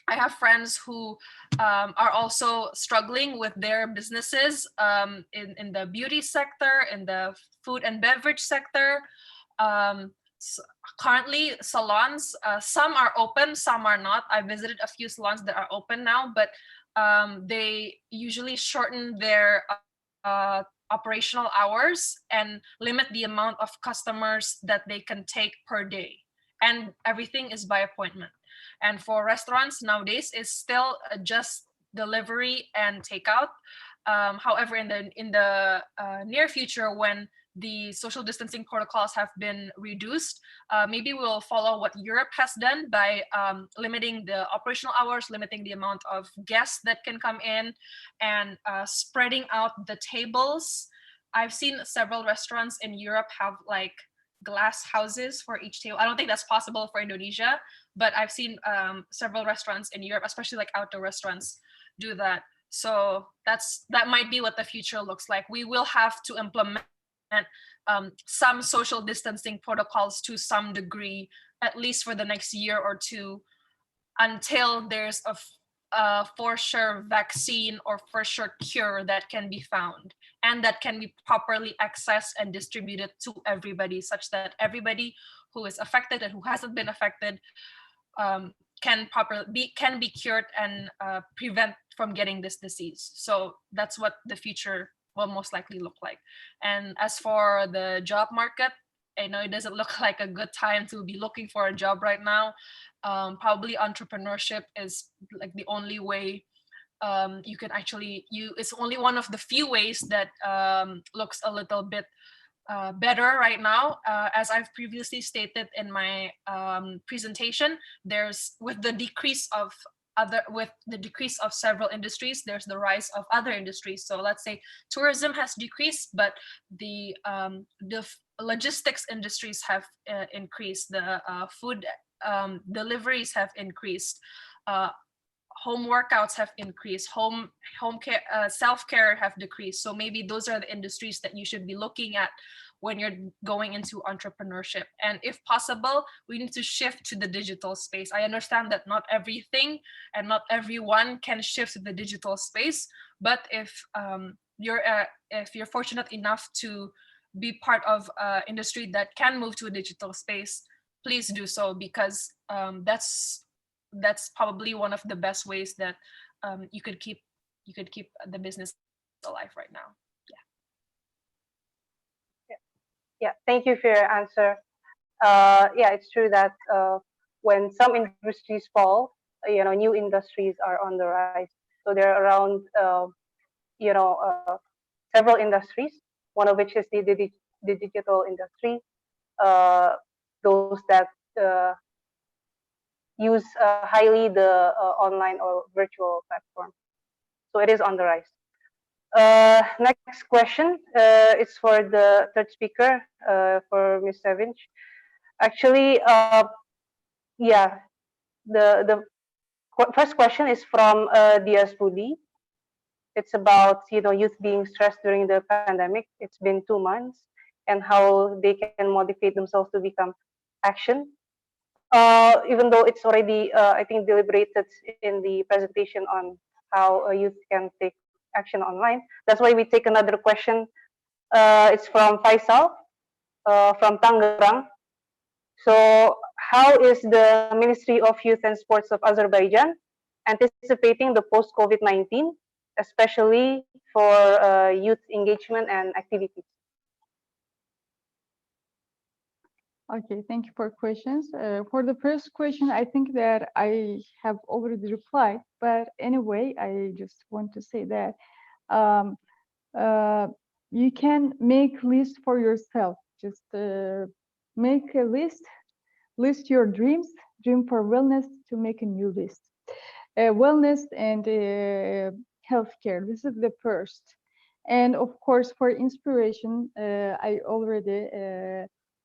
I have friends who are also struggling with their businesses in the beauty sector, in the food and beverage sector. Currently, salons, some are open, some are not. I visited a few salons that are open now, but they usually shorten their operational hours and limit the amount of customers that they can take per day. And everything is by appointment. And for restaurants nowadays, it's still just delivery and takeout. However, in the near future, when the social distancing protocols have been reduced, maybe we'll follow what Europe has done by limiting the operational hours, limiting the amount of guests that can come in, and spreading out the tables. I've seen several restaurants in Europe have like glass houses for each table. I don't think that's possible for Indonesia, but I've seen several restaurants in Europe, especially like outdoor restaurants, do that. So that might be what the future looks like. We will have to implement some social distancing protocols to some degree, at least for the next year or two, until there's a for sure vaccine or for sure cure that can be found and that can be properly accessed and distributed to everybody, such that everybody who is affected and who hasn't been affected can be cured and prevent from getting this disease. So that's what the future will most likely look like. And as for the job market, I know it doesn't look like a good time to be looking for a job right now. Probably entrepreneurship is like the only way you can actually, it's only one of the few ways that looks a little bit better right now. As I've previously stated in my presentation, with the decrease of several industries, there's the rise of other industries. So let's say tourism has decreased, but the logistics industries have increased, the food deliveries have increased, home workouts have increased, home care, self-care have decreased. So maybe those are the industries that you should be looking at when you're going into entrepreneurship. And if possible, we need to shift to the digital space. I understand that not everything and not everyone can shift to the digital space, but if you're fortunate enough to be part of an industry that can move to a digital space, please do so, because that's probably one of the best ways that you could keep the business alive right now. Yeah, thank you for your answer. Yeah, it's true that when some industries fall, new industries are on the rise. So there are around, several industries, one of which is the digital industry, those that use highly the online or virtual platform. So it is on the rise. Next question is for the third speaker, for Ms. Savage. Actually, yeah, the first question is from Dias Budi. It's about youth being stressed during the pandemic. It's been 2 months, and how they can motivate themselves to become action. Even though it's already, I think, deliberated in the presentation on how a youth can take action online. That's why we take another question. It's from Faisal from Tangerang. So how is the Ministry of Youth and Sports of Azerbaijan anticipating the post-COVID-19, especially for youth engagement and activities? Okay, thank you for questions. For the first question, I think that I have already replied, but anyway, I just want to say that you can make list for yourself. Just make a list your dreams, dream for wellness, to make a new list. Wellness and healthcare, this is the first. And of course, for inspiration, I already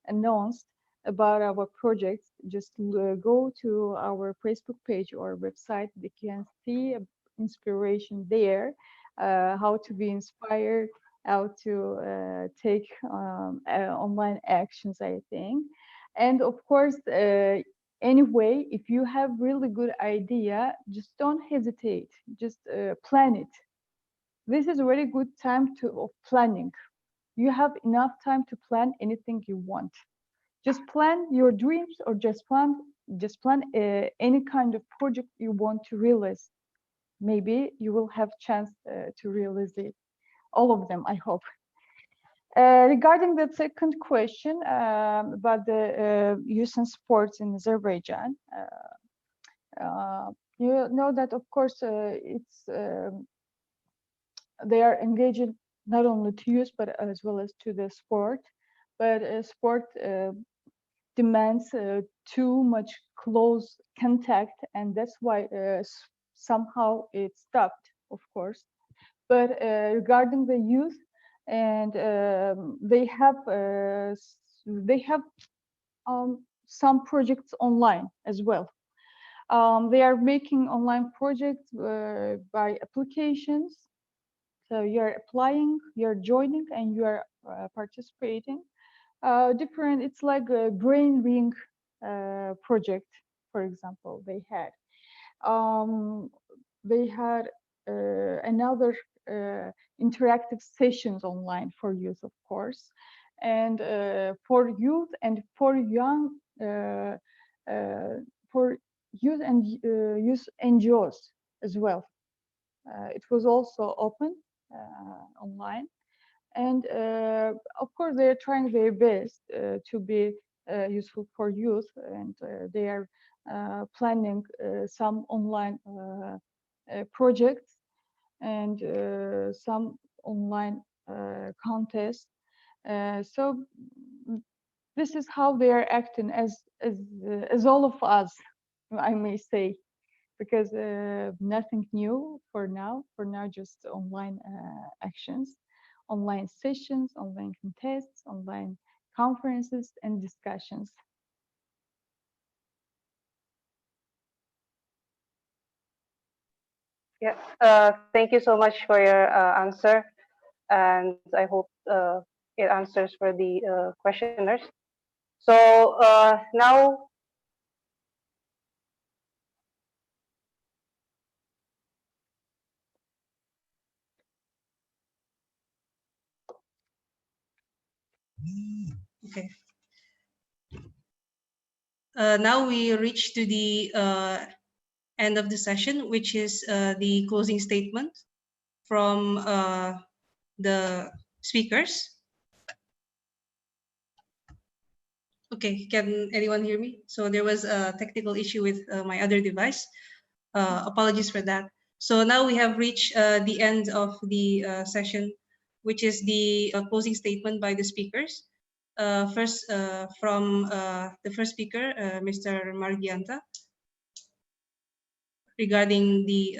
announced about our projects. Just go to our Facebook page or website. You can see inspiration there, how to be inspired, how to take online actions, I think. And of course, anyway, if you have really good idea, just don't hesitate, just plan it. This is a very good time of planning. You have enough time to plan anything you want. Just plan your dreams, or just plan any kind of project you want to realize. Maybe you will have chance to realize it, all of them, I hope. Regarding the second question about the youth and sports in Azerbaijan, you know that of course it's they are engaged not only to youth but as well as to the sport. But sport demands too much close contact, and that's why somehow it stopped, of course. But regarding the youth, and they have some projects online as well. They are making online projects by applications. So you're applying, you're joining, and you are participating. Different, it's like a brain ring project, for example. They had another interactive sessions online for youth, of course, and for youth and for young for youth and youth NGOs as well. It was also open online, and of course they are trying their best to be useful for youth, and they are planning some online projects and some online contests. So this is how they are acting as all of us, I may say, because nothing new for now. For now, just online actions, online sessions, online contests, online conferences and discussions. Yeah, thank you so much for your answer, and I hope it answers for the questioners. So now, Okay. Now we reach to the end of the session, which is the closing statement from the speakers. Okay, can anyone hear me? So there was a technical issue with my other device. Apologies for that. So now we have reached the end of the session, which is the closing statement by the speakers. First, from the first speaker, Mr. Margianta, regarding the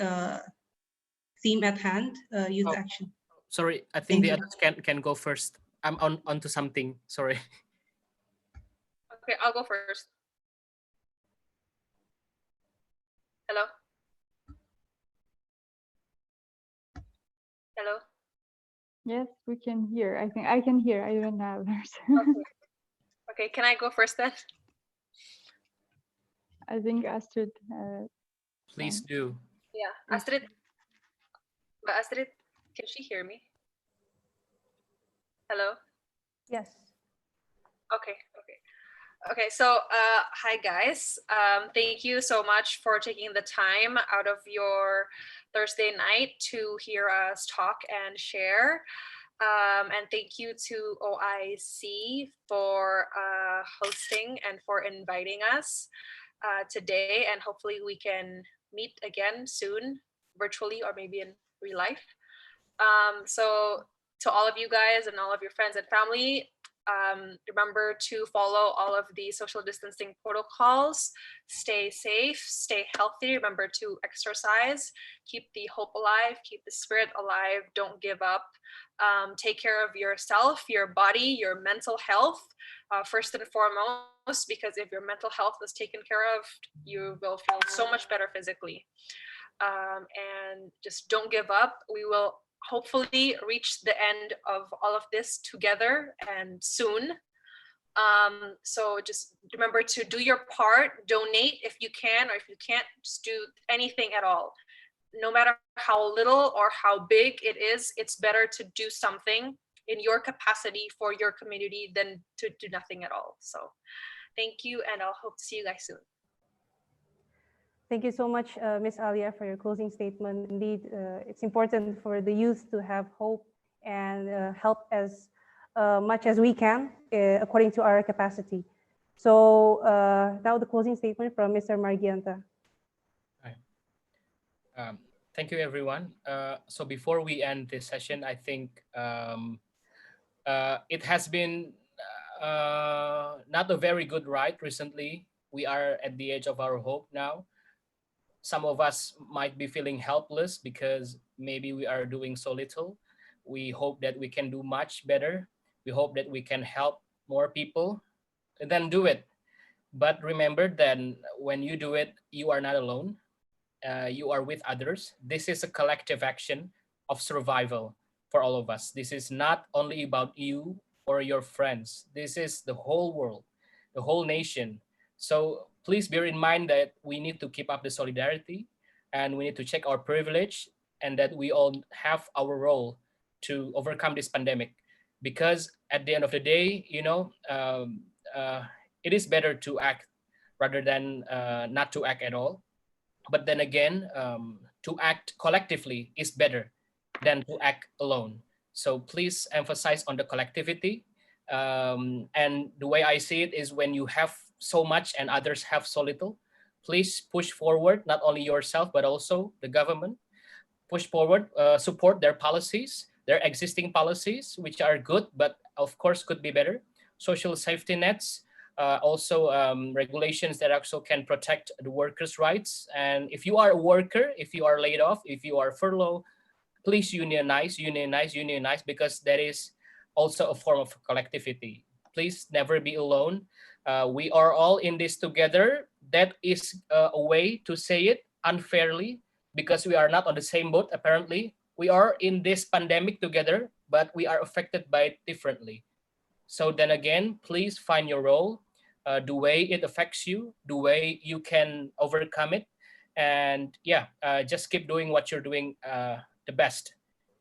theme at hand, youth action. Sorry, I think Thank the you. others can go first. I'm onto something. Sorry. Okay, I'll go first. Hello? Hello? Yes, we can hear. I think I can hear. I don't know others. Okay. Okay, can I go first then? I think Astrid. Please do. Yeah, Astrid. But Astrid, can she hear me? Hello? Yes. Okay, okay. Okay, so hi guys. Thank you so much for taking the time out of your Thursday night to hear us talk and share. And thank you to OIC for hosting and for inviting us today. And hopefully we can meet again soon, virtually or maybe in real life. So to all of you guys and all of your friends and family, Remember to follow all of the social distancing protocols. Stay safe, stay healthy. Remember to exercise. Keep the hope alive, keep the spirit alive. Don't give up. Take care of yourself, your body, your mental health, first and foremost, because if your mental health is taken care of, you will feel so much better physically. And just don't give up. We will hopefully reach the end of all of this together and soon. So just remember to do your part, donate if you can, or if you can't, just do anything at all. No matter how little or how big it is, it's better to do something in your capacity for your community than to do nothing at all. So thank you, and I'll hope to see you guys soon. Thank you so much, Ms. Alia, for your closing statement. Indeed, it's important for the youth to have hope and help as much as we can according to our capacity. So now the closing statement from Mr. Margianta. Thank you, everyone. So before we end this session, I think it has been not a very good ride recently. We are at the edge of our hope now. Some of us might be feeling helpless because maybe we are doing so little. We hope that we can do much better. We hope that we can help more people, and then do it. But remember that when you do it, you are not alone. You are with others. This is a collective action of survival for all of us. This is not only about you or your friends. This is the whole world, the whole nation. So please bear in mind that we need to keep up the solidarity, and we need to check our privilege, and that we all have our role to overcome this pandemic. Because at the end of the day, it is better to act rather than not to act at all. But then again, to act collectively is better than to act alone. So please emphasize on the collectivity. And the way I see it is, when you have so much and others have so little, please push forward, not only yourself, but also the government. Push forward, support their policies, their existing policies, which are good, but of course could be better. Social safety nets, also regulations that also can protect the workers' rights. And if you are a worker, if you are laid off, if you are furloughed, please unionize, unionize, unionize, because that is also a form of collectivity. Please never be alone. We are all in this together. That is a way to say it unfairly, because we are not on the same boat, apparently. We are in this pandemic together, but we are affected by it differently. So then again, please find your role, the way it affects you, the way you can overcome it. And yeah, just keep doing what you're doing the best.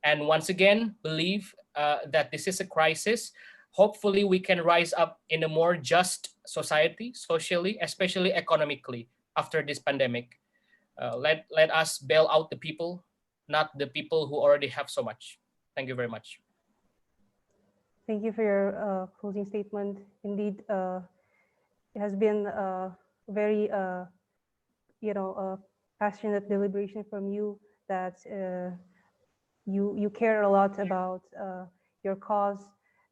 And once again, believe that this is a crisis. Hopefully we can rise up in a more just society, socially, especially economically, after this pandemic. Let us bail out the people, not the people who already have so much. Thank you very much. Thank you for your closing statement. Indeed, it has been very, passionate deliberation from you, that you care a lot about your cause,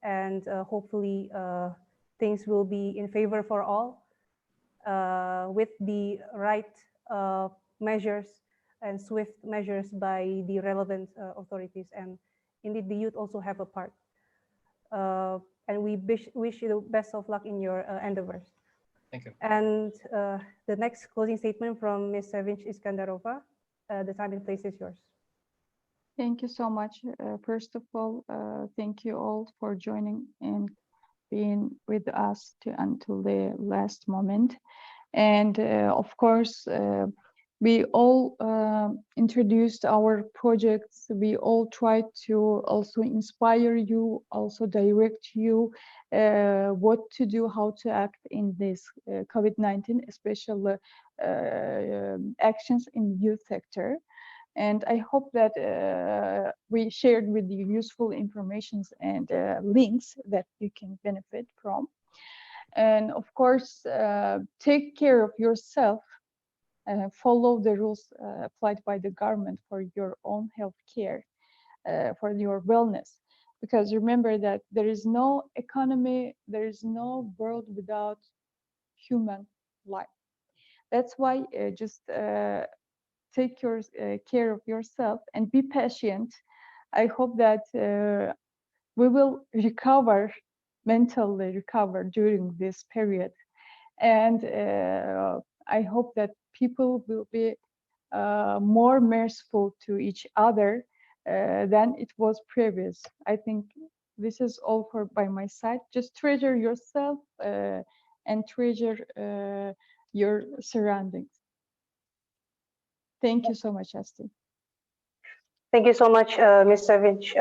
and hopefully things will be in favor for all with the right measures and swift measures by the relevant authorities. And indeed, the youth also have a part. And we wish you the best of luck in your endeavors. Thank you. And the next closing statement from Ms. Sevinch Iskandarova. The time and place is yours. Thank you so much. First of all, thank you all for joining and being with us until the last moment. And of course, we all introduced our projects. We all tried to also inspire you, also direct you what to do, how to act in this COVID-19, especially actions in youth sector. And I hope that we shared with you useful informations and links that you can benefit from. And of course, take care of yourself. Follow the rules applied by the government for your own health care, for your wellness. because remember that there is no economy, there is no world without human life. That's why just take care of yourself and be patient. I hope that we will mentally recover during this period. And I hope that people will be more merciful to each other than it was previous. I think this is all by my side. Just treasure yourself and treasure your surroundings. Thank you so much, Asti. Thank you so much, Ms. Savage,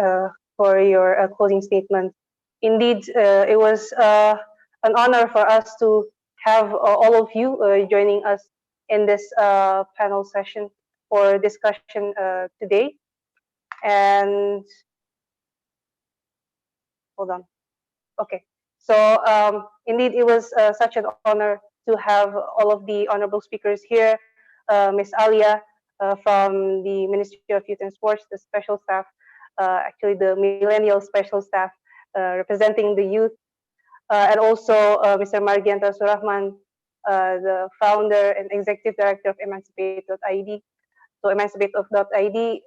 for your closing statement. Indeed, it was an honor for us to have all of you joining us in this panel session for discussion today. And hold on. Okay. So indeed, it was such an honor to have all of the honorable speakers here, Ms. Alia from the Ministry of Youth and Sports, the special staff, actually the millennial special staff representing the youth, and also Mr. Margianta Surahman, the founder and executive director of Emancipate.id. So Emancipate.id,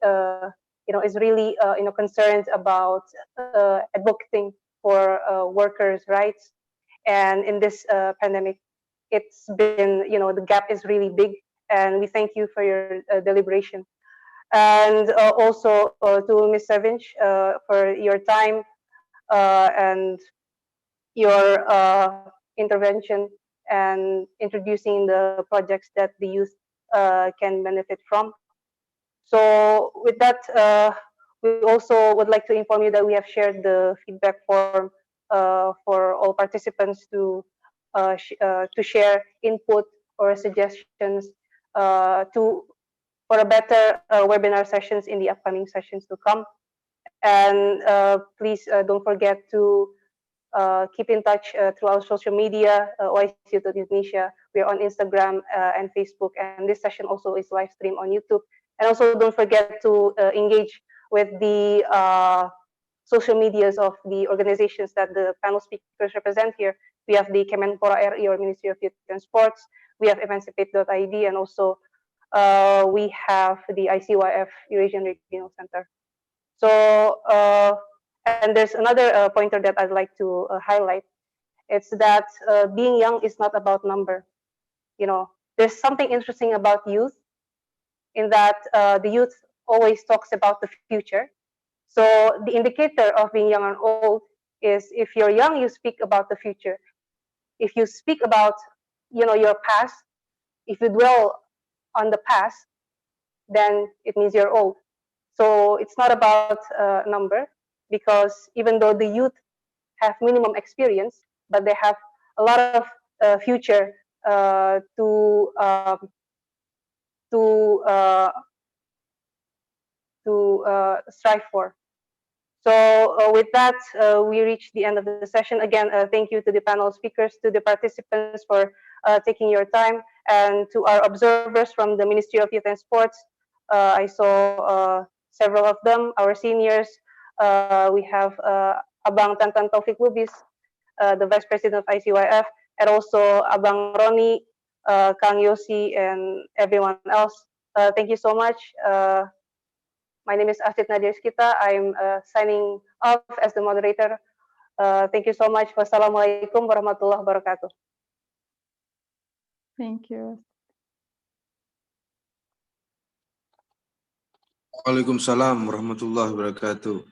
is really concerned about advocating for workers' rights, and in this pandemic, it's been the gap is really big, and we thank you for your deliberation, and also to Ms. Savage for your time and your intervention and introducing the projects that the youth can benefit from. So with that, we also would like to inform you that we have shared the feedback form for all participants to share input or suggestions for a better webinar sessions in the upcoming sessions to come. And please don't forget to keep in touch through our social media, OIC Indonesia. We're on Instagram and Facebook, and this session also is live streamed on YouTube. And also don't forget to engage with the social medias of the organizations that the panel speakers represent here. We have the Kemenpora RI, or Ministry of Youth and Sports. We have Emancipate.id, and also we have the ICYF, Eurasian Regional Center. So, and there's another pointer that I'd like to highlight. It's that being young is not about number. There's something interesting about youth, in that the youth always talks about the future. So the indicator of being young and old is, if you're young, you speak about the future. If you speak about, your past, if you dwell on the past, then it means you're old. So it's not about number, because even though the youth have minimum experience, but they have a lot of future to strive for. So with that, we reach the end of the session. Again, thank you to the panel speakers, to the participants for taking your time, and to our observers from the Ministry of Youth and Sports. I saw several of them, our seniors. We have Abang Tantan Taufik Lubis, the Vice President of ICYF, and also Abang Roni, Kang Yosi, and everyone else. Thank you so much. My name is Astrid Nadia Skita. I'm signing off as the moderator. Thank you so much. Wassalamualaikum warahmatullahi wabarakatuh. Thank you. Waalaikumsalam warahmatullahi wabarakatuh.